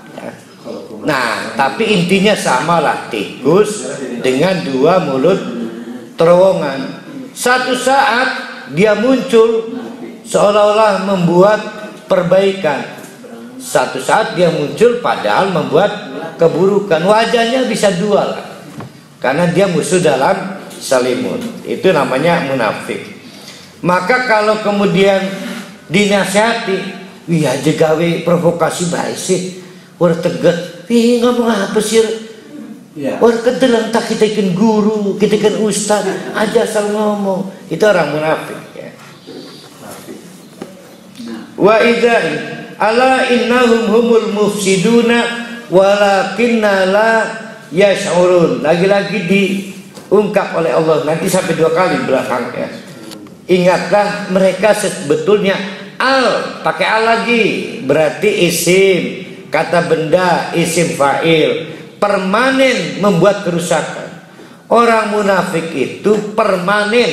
Nah, tapi intinya samalah, tikus dengan 2 mulut terowongan. Satu saat dia muncul seolah-olah membuat perbaikan. Satu saat dia muncul padahal membuat keburukan. Wajahnya bisa 2 lah, karena dia musuh dalam selimut. Itu namanya munafik. Maka kalau kemudian dinasihati, wih aja gawe provokasi baik sih, udah tegas, wih ngomong apa sih? Orang kedelang tak kita ikan guru, kita ikan ustaz, aja asal ngomong. Itu orang munafik ya. Wa idza ala innahum humul mufsiduna walakinna la yash'urun. Lagi-lagi diungkap oleh Allah, nanti sampai 2 kali belakang ya. Ingatlah mereka sebetulnya al, pakai al lagi, berarti isim, kata benda, isim fa'il, permanen membuat kerusakan. Orang munafik itu permanen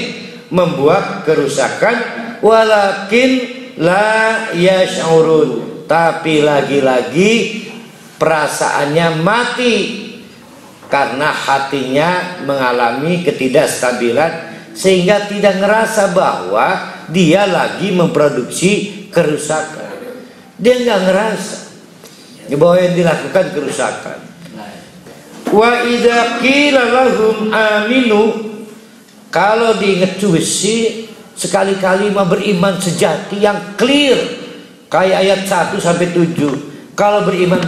membuat kerusakan. Walakin la yash'urun, tapi lagi-lagi perasaannya mati karena hatinya mengalami ketidakstabilan, sehingga tidak ngerasa bahwa dia lagi memproduksi kerusakan. Dia nggak ngerasa bahwa yang dilakukan kerusakan. Wa idza qila lahum aminu, kalau diingetusi sekali-kali mau beriman sejati yang clear kayak ayat 1 sampai 7. Kalau beriman,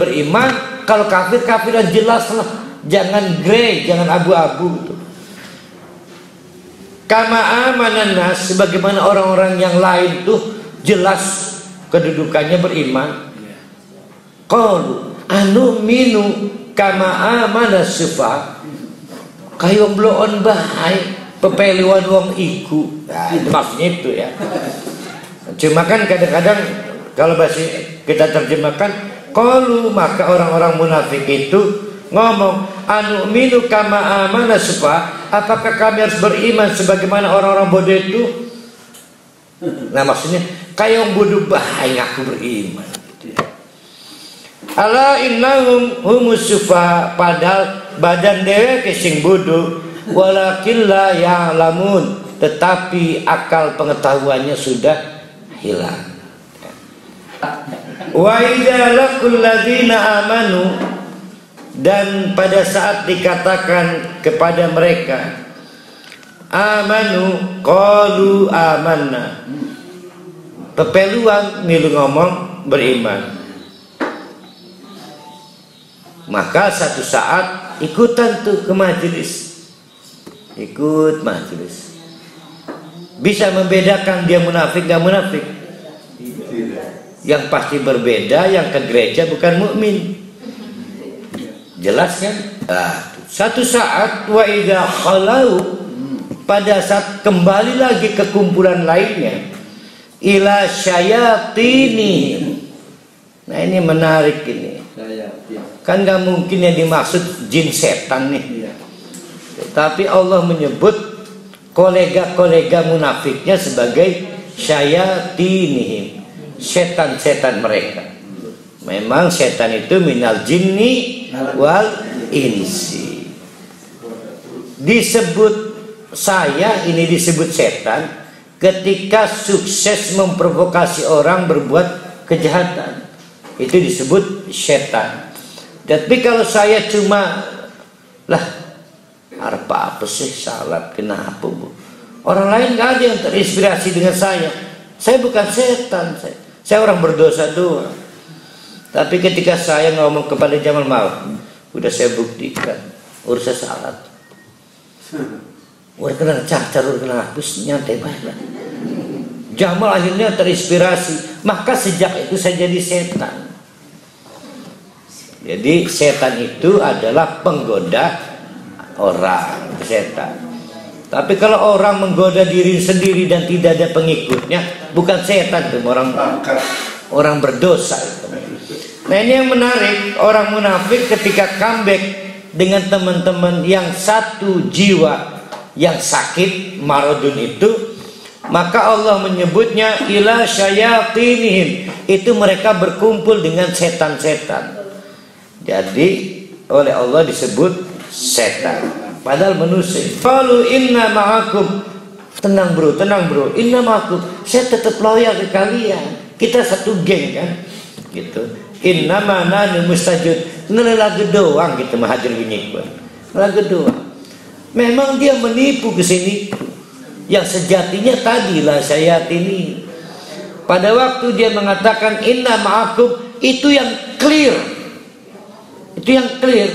kalau kafir yang jelas lah, jangan grey, jangan abu-abu. Kama amanan nas, sebagaimana orang-orang yang lain tuh jelas kedudukannya beriman. Qalu anu minu kama amana sufa, kayu bloon bahai pepeliwan wong iku. Nah, itu maksudnya itu ya. Cuma kan kadang-kadang kalau bahasa kita terjemahkan qalu, maka orang-orang munafik itu ngomong anu minu kama amana sufa, apakah kami harus beriman sebagaimana orang-orang bodoh itu? Nah, maksudnya kayak bodoh bahai ngaku beriman. Ala innahum humus sufa, padahal badan dewe kesing bodoh, walakin la ya'lamun, tetapi akal pengetahuannya sudah hilang. Wa idza laqul ladzina amanu, dan pada saat dikatakan kepada mereka amanu qalu amanna, pepeluan milu ngomong beriman, maka satu saat ikutan tuh ke majelis, ikut majelis. Bisa membedakan dia munafik gak munafik? Yang pasti berbeda yang ke gereja bukan mukmin. Jelas kan? Nah, satu saat wa idza khalau, pada saat kembali lagi ke kumpulan lainnya, ila syayatini. Nah, ini menarik ini. Kan gak mungkin yang dimaksud jin setan nih. Tapi Allah menyebut kolega-kolega munafiknya sebagai syayatinihim, setan-setan mereka. Memang setan itu minal jinni wal insi. Disebut saya, ini disebut setan ketika sukses memprovokasi orang berbuat kejahatan. itu disebut setan. Tapi kalau saya cuma lah apa sih salat, kenapa bu? Orang lain nggak ada yang terinspirasi dengan saya. Saya bukan setan, saya orang berdosa doang. Tapi ketika saya ngomong kepada Jamal Malam, udah saya buktikan urusan salat. Udah kena cacar, udah kena hapus, nyantai baiklah. Jamal akhirnya terinspirasi, maka sejak itu saya jadi setan. Jadi setan itu adalah penggoda orang, setan. Tapi kalau orang menggoda diri sendiri dan tidak ada pengikutnya, bukan setan, itu orang berdosa. Nah ini yang menarik, orang munafik ketika comeback dengan teman-teman yang satu jiwa yang sakit maradun itu, maka Allah menyebutnya ila syayatinihim, itu mereka berkumpul dengan setan-setan. Jadi oleh Allah disebut setan, padahal manusia. Qalu inna ma'akum, tenang bro, inna ma'akum, saya tetap loyal ke kalian, kita satu geng kan, gitu. Inna ma'ana mustajud, lagu doang kita mahajar binyi pun, lagu doang. Memang dia menipu ke sini, yang sejatinya tadilah syaitan ini. Pada waktu dia mengatakan inna ma'akum, itu yang clear. Itu yang clear.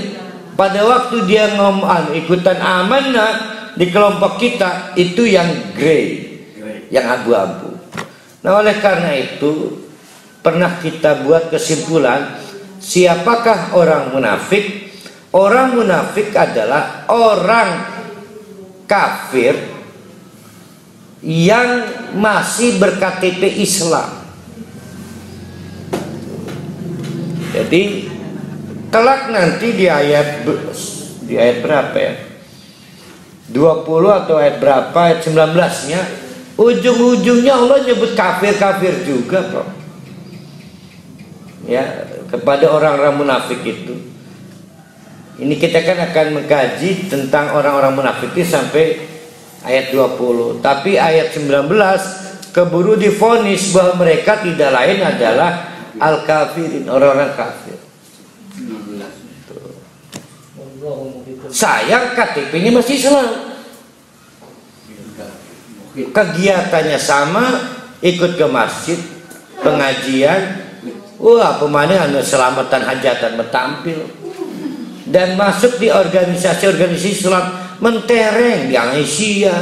Pada waktu dia ngomong ikutan amanah di kelompok kita, itu yang grey, yang abu-abu. Nah oleh karena itu pernah kita buat kesimpulan, siapakah orang munafik? Orang munafik adalah orang kafir yang masih berKTP Islam. Jadi kelak nanti di ayat berapa ya? 20 atau ayat berapa? Ayat 19-nya, ujung-ujungnya Allah nyebut kafir-kafir juga, bro. Ya, kepada orang-orang munafik itu. Ini kita kan akan mengkaji tentang orang-orang munafik itu sampai ayat 20. Tapi ayat 19 keburu divonis bahwa mereka tidak lain adalah al-kafirin, orang-orang kafir. Sayang KTP-nya masih Islam, kegiatannya sama, ikut ke masjid, pengajian, wah pemana selamatan hajatan bertampil, dan masuk di organisasi-organisasi Islam, mentereng di Aisyah,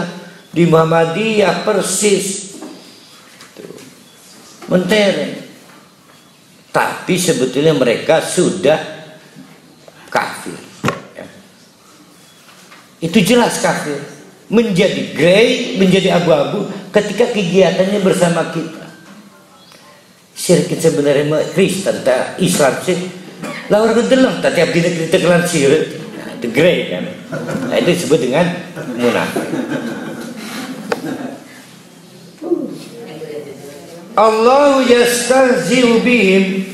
di Muhammadiyah, persis mentereng. Tapi sebetulnya mereka sudah kafir. Itu jelas kafir, menjadi grey, menjadi abu-abu ketika kegiatannya bersama kita. Syirik sebenarnya Kristen, tak Islam sih. Lah orang kedelang, tak tiap dina kita kelan syirik, itu grey kan. Nah, itu disebut dengan munafik. Allahu yastahzi'u bihim,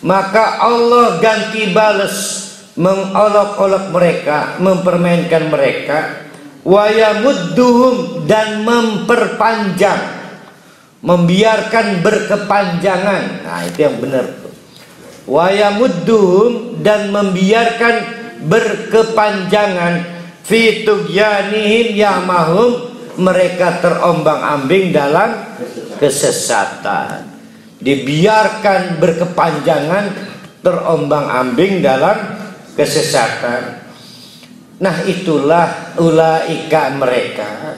maka Allah ganti balas, mengolok-olok mereka, mempermainkan mereka, wa yamudduhum, dan memperpanjang, membiarkan berkepanjangan. Nah itu yang benar tuh. Wa yamudduhum, dan membiarkan berkepanjangan, fi tughyanihim ya'mahum, mereka terombang-ambing dalam kesesatan. Dibiarkan berkepanjangan, terombang-ambing dalam kesesatan. Nah itulah ulaika mereka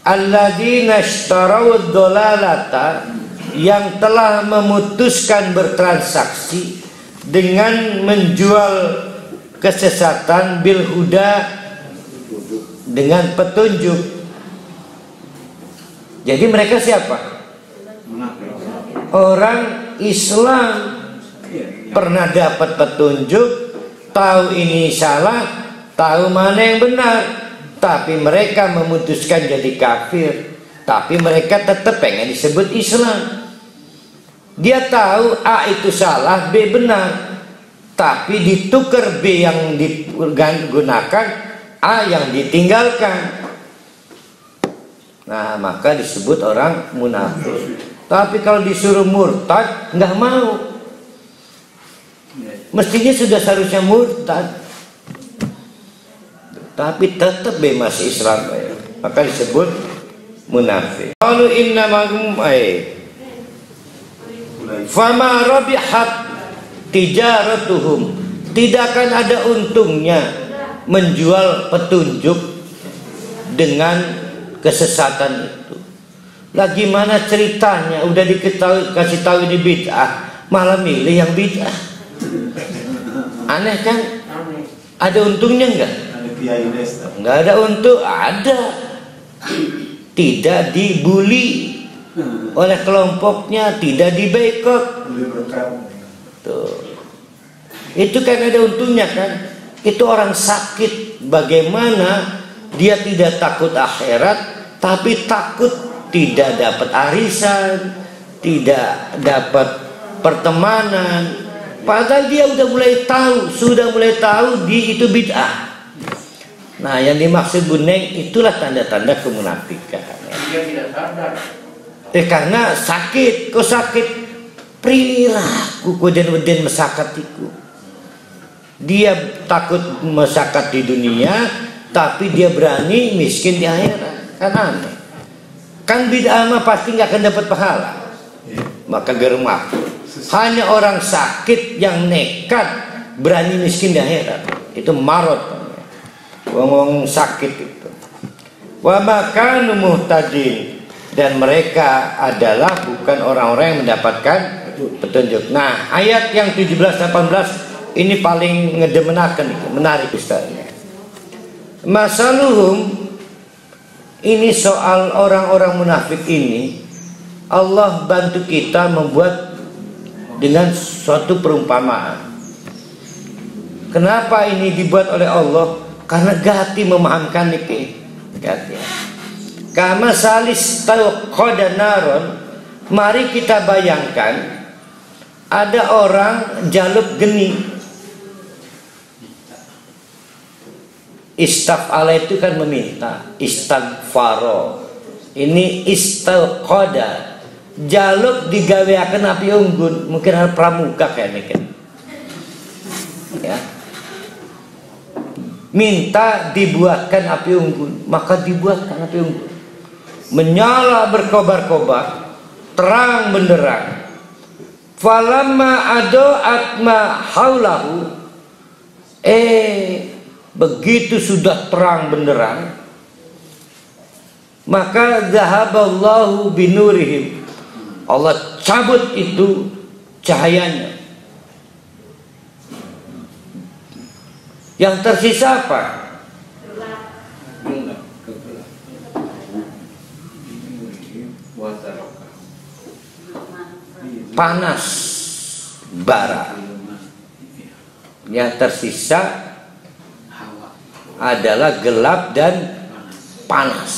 alladzina ishtarawud dolalata, yang telah memutuskan bertransaksi dengan menjual kesesatan, bil huda, dengan petunjuk. Jadi mereka siapa? Orang Islam, pernah dapat petunjuk, tahu ini salah, tahu mana yang benar, tapi mereka memutuskan jadi kafir. Tapi mereka tetap pengen disebut Islam. Dia tahu A itu salah, B benar, tapi ditukar B yang digunakan, A yang ditinggalkan. Nah maka disebut orang munafik. Tapi kalau disuruh murtad nggak mau, mestinya sudah seharusnya murtad, tapi tetap masih Islam ya. Maka disebut munafik. Qalu innamahum fama rabihat tijaratuhum, tidak akan ada untungnya menjual petunjuk dengan kesesatan itu. Lah gimana ceritanya udah kasih tahu ini bid'ah, malah milih yang bid'ah. Aneh kan? Ada untungnya enggak? Enggak ada untung, ada. Tidak dibully oleh kelompoknya, tidak diboikot. Tuh. Itu kan ada untungnya kan? Itu orang sakit, bagaimana dia tidak takut akhirat, tapi takut tidak dapat arisan, tidak dapat pertemanan. Padahal dia sudah mulai tahu di itu bid'ah. Nah, yang dimaksud Buneng itulah tanda-tanda kemunafikan. Dia tidak sadar. Karena sakit, kok sakit? Perilaku kuden-weden mesakatiku. Dia takut mesakat di dunia, tapi dia berani miskin di akhirat. Kan aneh. Kan bid'ah mah pasti nggak akan dapat pahala. Maka germak. Hanya orang sakit yang nekat berani miskin di akhirat. Itu marot. Ngomong sakit itu. Wa makanu muhtadin, dan mereka adalah bukan orang-orang yang mendapatkan petunjuk. Nah, ayat yang 17-18 ini paling ngedemenaken, menarik Ustaz. Masaluhum, ini soal orang-orang munafik ini, Allah bantu kita membuat dengan suatu perumpamaan. Kenapa ini dibuat oleh Allah? Karena gati memahamkan ini. Gati. Kama salis tauqada naron, mari kita bayangkan ada orang jaluk geni. Istaf'ala itu kan meminta, istaghfaro. Ini istauqada, jaluk digaweaken api unggun, mungkin hal pramuka kayak ini kan. Ya. Minta dibuatkan api unggun, maka dibuatkan api unggun. Menyala berkobar-kobar, terang benderang. Falamma ado'at ma haulahu, begitu sudah terang benderang, maka zahaballahu binurihim, Allah cabut itu cahayanya. Yang tersisa apa? Panas bara. Yang tersisa adalah gelap dan panas.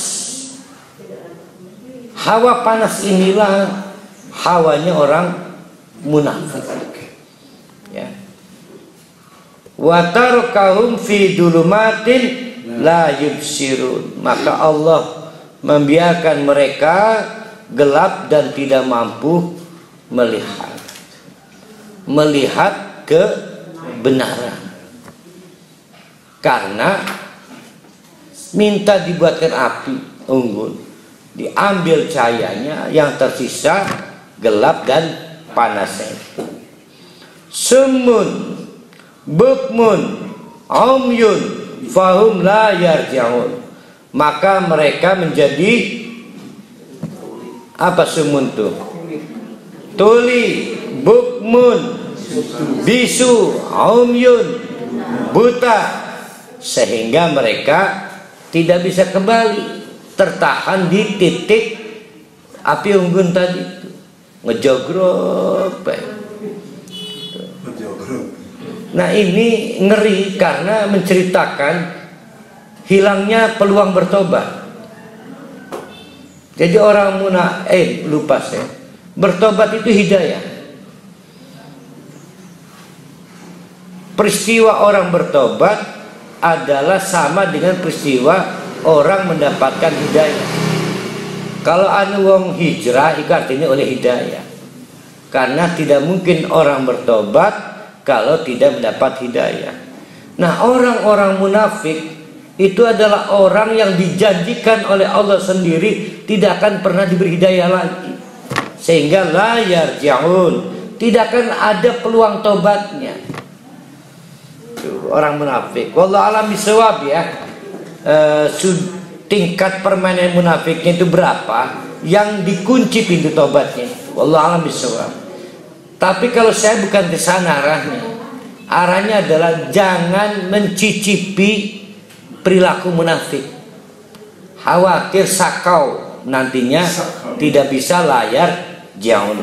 Hawa panas inilah hawanya orang munafik. Ya. Wa tarakahum fi dulumatin la yubsirun, maka Allah membiarkan mereka gelap dan tidak mampu melihat kebenaran. Karena minta dibuatkan api unggun, diambil cahayanya, yang tersisa gelap dan panasnya. Sumun bukmun umyun fahum la yarji'un, maka mereka menjadi apa? Sumun tuh tuli, bukmun, bisu, umyun, buta, sehingga mereka tidak bisa kembali, tertahan di titik api unggun tadi itu, ngejogrok. Nah, ini ngeri karena menceritakan hilangnya peluang bertobat. Jadi orang lupa saya, bertobat itu hidayah. Peristiwa orang bertobat adalah sama dengan peristiwa orang mendapatkan hidayah. Kalau anu wong hijrah itu artinya oleh hidayah. Karena tidak mungkin orang bertobat kalau tidak mendapat hidayah. Nah, orang-orang munafik itu adalah orang yang dijanjikan oleh Allah sendiri tidak akan pernah diberi hidayah lagi, sehingga la yarji'un, tidak akan ada peluang tobatnya. Orang munafik. Wallahu a'lam bishawab ya. Tingkat permainan munafiknya itu berapa yang dikunci pintu tobatnya. Wallahu a'lam bishawab. Tapi kalau saya bukan ke sana arahnya. Arahnya adalah jangan mencicipi perilaku munafik. Khawatir sakau nantinya tidak bisa layar jauh.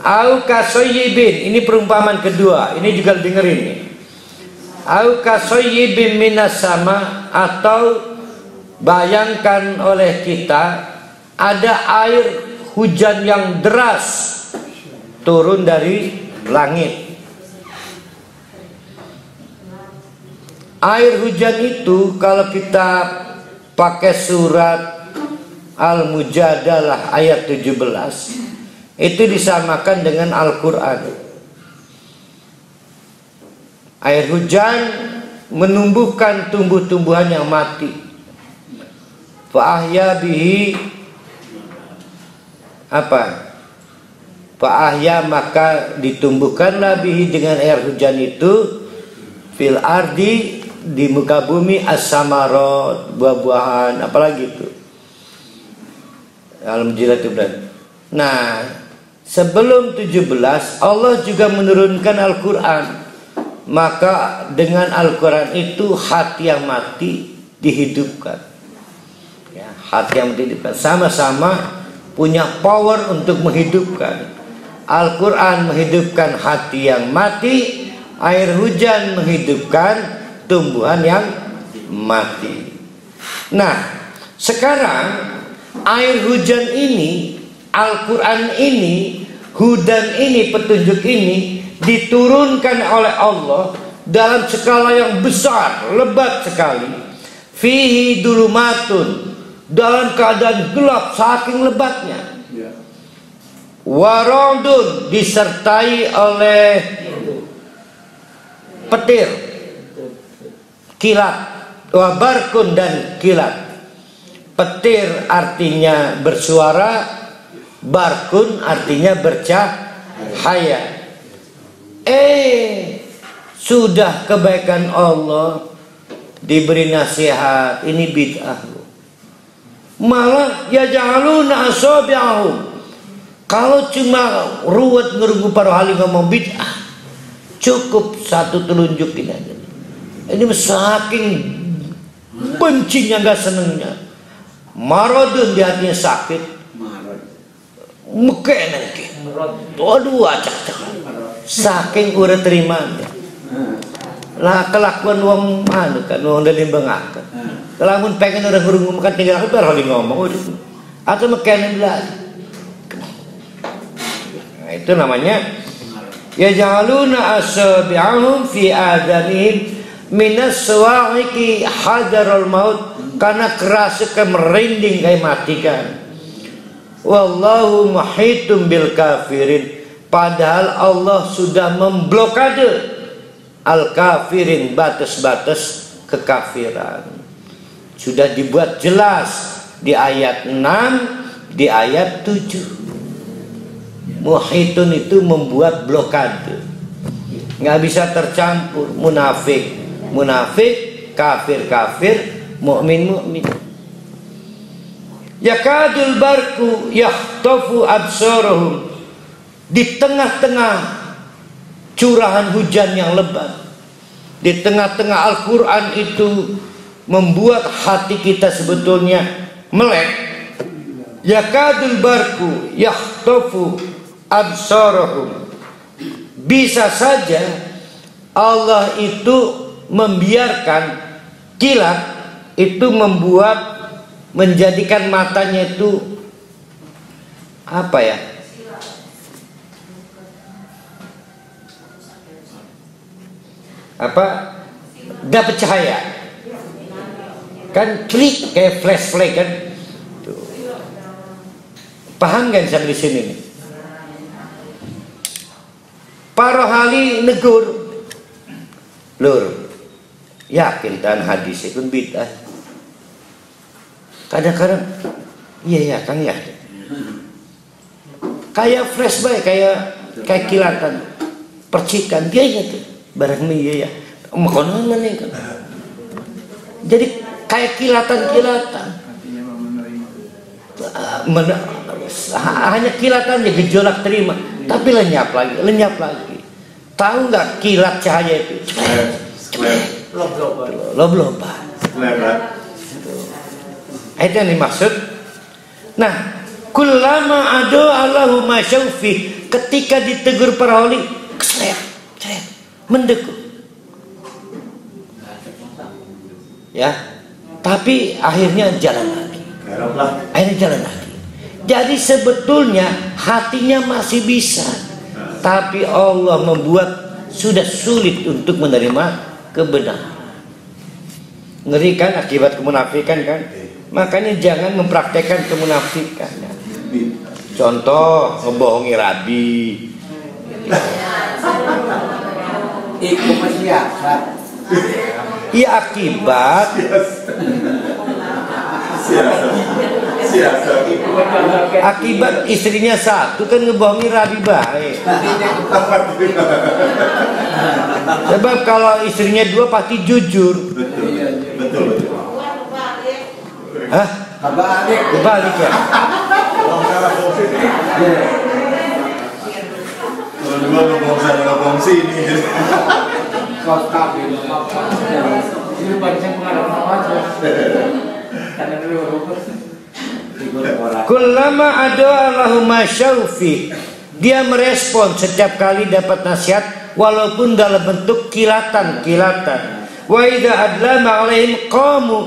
Au kasoyibin, ini perumpamaan kedua. Ini juga dengerin nih. Au kasoyibin minas sama, atau bayangkan oleh kita ada air hujan yang deras turun dari langit. Air hujan itu kalau kita pakai surat Al-Mujadalah ayat 17 itu disamakan dengan Al-Quran. Air hujan menumbuhkan tumbuh-tumbuhan yang mati. Fa'ahya bihi apa? Fa'ahya, maka ditumbuhkanlah bihi dengan air hujan itu fil ardi, di muka bumi, as-samarot, buah-buahan, apalagi itu. Alhamdulillah itu berarti. Nah, sebelum 17 Allah juga menurunkan Al-Quran. Maka dengan Al-Quran itu hati yang mati dihidupkan ya, hati yang mati dihidupkan. Sama-sama punya power untuk menghidupkan. Al-Quran menghidupkan hati yang mati, air hujan menghidupkan tumbuhan yang mati. Nah, sekarang air hujan ini, Al-Quran ini, hudan ini, petunjuk ini diturunkan oleh Allah dalam skala yang besar, lebat sekali. Fihi dulumatun, dalam keadaan gelap saking lebatnya. Warodun, disertai oleh petir, kilat, wabarkun, dan kilat. Petir artinya bersuara, barkun artinya bercahaya. Sudah kebaikan Allah diberi nasihat, ini bid'ah. Malah yaj'aluna asabi'ahum, kalau cuma ruwet ngerunggu para hali ngomong bid'ah, cukup satu telunjukin aja. Ini saking bencinya, gak senengnya. Maradun, di hatinya sakit. Mekenen ki. Waduh, acak-acak. Saking udah terima. Lah kelakuan wong anu kan wong dari bengakan. Lamun pengen orang ngurung makan tinggal aku baru ngomong. Atau mekenen lagi. Nah, itu namanya yaj'aluna asabi'ahum fi adanihim minas sawa'iqi hadarul maut, karena keras merinding kayak matikan. Wallahu muhitum bil kafirin, padahal Allah sudah memblokade al kafirin, batas-batas kekafiran. Sudah dibuat jelas di ayat 6, di ayat 7. Muhitun itu membuat blokade, nggak bisa tercampur. Munafik kafir, mukmin. Yakadul barku yahtafu absarahum, di tengah-tengah curahan hujan yang lebat, di tengah-tengah Al-Quran itu membuat hati kita sebetulnya melek. Yakadul barku yahtafu absarahum, bisa saja Allah itu membiarkan kilat itu menjadikan matanya itu apa ya? Dapat cahaya. Kan klik kayak flash kan? Tuh. Paham kan sampai di sini nih? para hali negur, lur, yakin dan hadis itu bid'ah. Kadang-kadang, iya ya Kang ya, kayak flashback, kayak kilatan, percikan dia ya tuh, barang iya ya, makonan mana kan? Jadi kayak kilatan-kilatan, hanya kilatan aja gejolak terima, tapi lenyap lagi. Tahu nggak kilat cahaya itu? Lob-loban. Itu yang dimaksud. Nah, kullama ado Allahumma syaufi, ketika ditegur para wali, keseret, mendeku. Ya, tapi akhirnya jalan lagi. Jadi sebetulnya hatinya masih bisa, tapi Allah membuat sudah sulit untuk menerima kebenaran. Ngeri kan akibat kemunafikan kan? Makanya jangan mempraktekkan kemunafikan. Contoh ngebohongi rabi. Itu masih Iya akibat istrinya satu kan ngebohongi rabi baik. Sebab kalau istrinya dua pasti jujur. Betul. Hah? Kebalik ya. Kalau dua ngomong sana ngomong sini. Ini barusan pengalaman aja. Karena Kullama ada Allahumma syaufi, dia merespon setiap kali dapat nasihat walaupun dalam bentuk kilatan. Wa idza adlama alaihim qamu,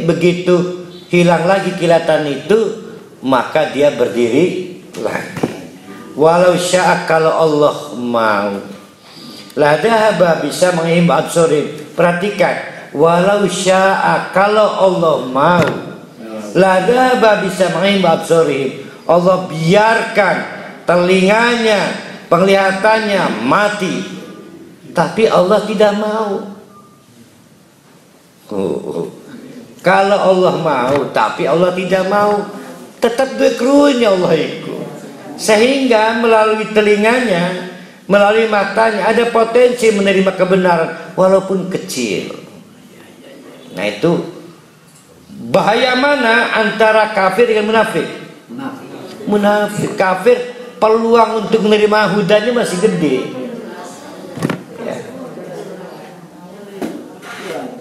begitu hilang lagi kilatan itu, maka dia berdiri lagi. Walau syaa, kalau Allah mau, la dhahaba, bisa menghibah absorin. Perhatikan, walau syaa, kalau Allah mau, la dhahaba, bisa menghibah absorin. Allah biarkan telinganya, penglihatannya mati, tapi Allah tidak mau. Kalau Allah mau tapi Allah tidak mau, tetap berkerunya Allah itu. Sehingga melalui telinganya, melalui matanya ada potensi menerima kebenaran walaupun kecil. Nah itu bahaya mana antara kafir dengan munafik? Munafik. Kafir peluang untuk menerima hudanya masih gede.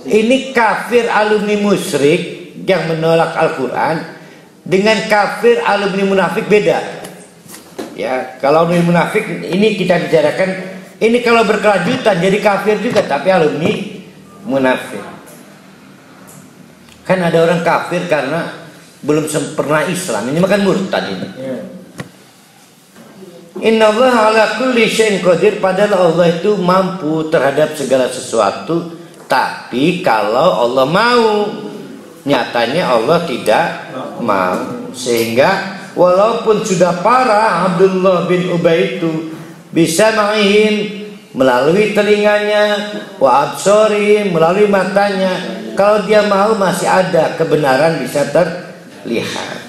Ini kafir alumni musyrik yang menolak Al-Quran dengan kafir alumni munafik beda. Ya, kalau alumni munafik ini kita bicarakan, ini kalau berkelanjutan jadi kafir juga tapi alumni munafik. Kan ada orang kafir karena belum sempurna Islam, ini makan murtad ini. Innallaha ala kulli syai'in qadir, padahal Allah itu mampu terhadap segala sesuatu. Tapi kalau Allah mau, nyatanya Allah tidak mau. Sehingga walaupun sudah parah Abdullah bin Ubay itu bisa mengihim melalui telinganya, wa absori, melalui matanya, kalau dia mau masih ada kebenaran bisa terlihat.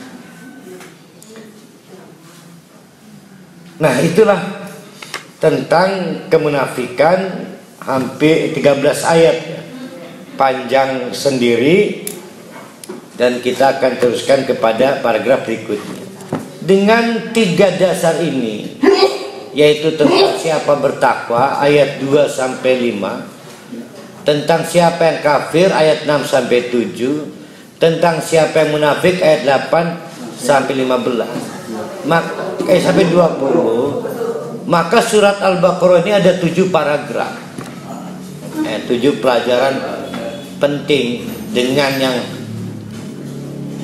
Nah itulah tentang kemunafikan. Hampir 13 ayat, panjang sendiri, dan kita akan teruskan kepada paragraf berikutnya dengan 3 dasar ini, yaitu tentang siapa bertakwa ayat 2 sampai 5, tentang siapa yang kafir ayat 6 sampai 7, tentang siapa yang munafik ayat 8 sampai 15, sampai 20. Maka surat Al-Baqarah ini ada 7 paragraf. 7 pelajaran penting dengan yang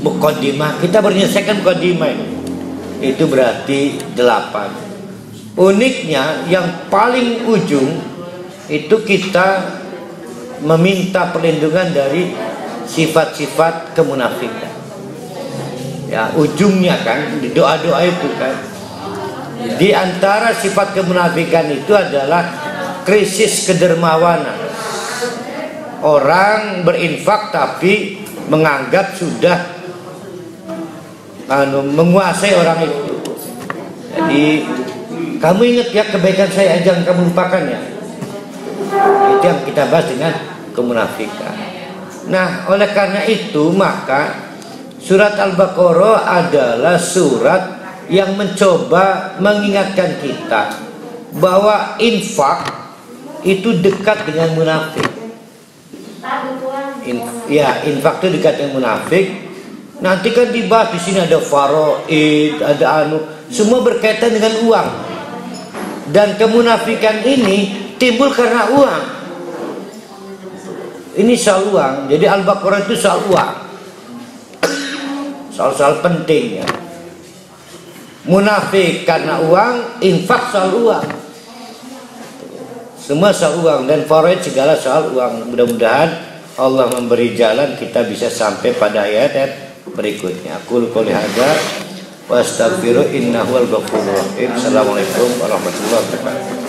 muqaddimah. Kita menyelesaikan muqaddimah ini. Itu berarti 8. Uniknya yang paling ujung itu kita meminta perlindungan dari sifat-sifat kemunafikan. Ya, ujungnya kan di doa-doa itu kan. Di antara sifat kemunafikan itu adalah krisis kedermawanan. Orang berinfak tapi menganggap sudah menguasai orang itu. Jadi kamu ingat ya kebaikan saya, jangan kamu lupakan ya. Itu yang kita bahas dengan kemunafikan. Nah, oleh karena itu maka surat Al-Baqarah adalah surat yang mencoba mengingatkan kita bahwa infak itu dekat dengan munafik. Infak itu dekat dengan munafik. Nanti kan dibahas di sini ada faraid, ada semua berkaitan dengan uang. Dan kemunafikan ini timbul karena uang. Ini soal uang. Jadi Al-Baqarah itu soal uang. Soal-soal penting ya. Munafik karena uang, infak soal uang. Semua soal uang dan faraid segala soal uang. Mudah-mudahan Allah memberi jalan kita bisa sampai pada ayat berikutnya. Qul qouli hadza wa astaghfiru innahu al-ghafurur rahim. Assalamualaikum warahmatullahi wabarakatuh.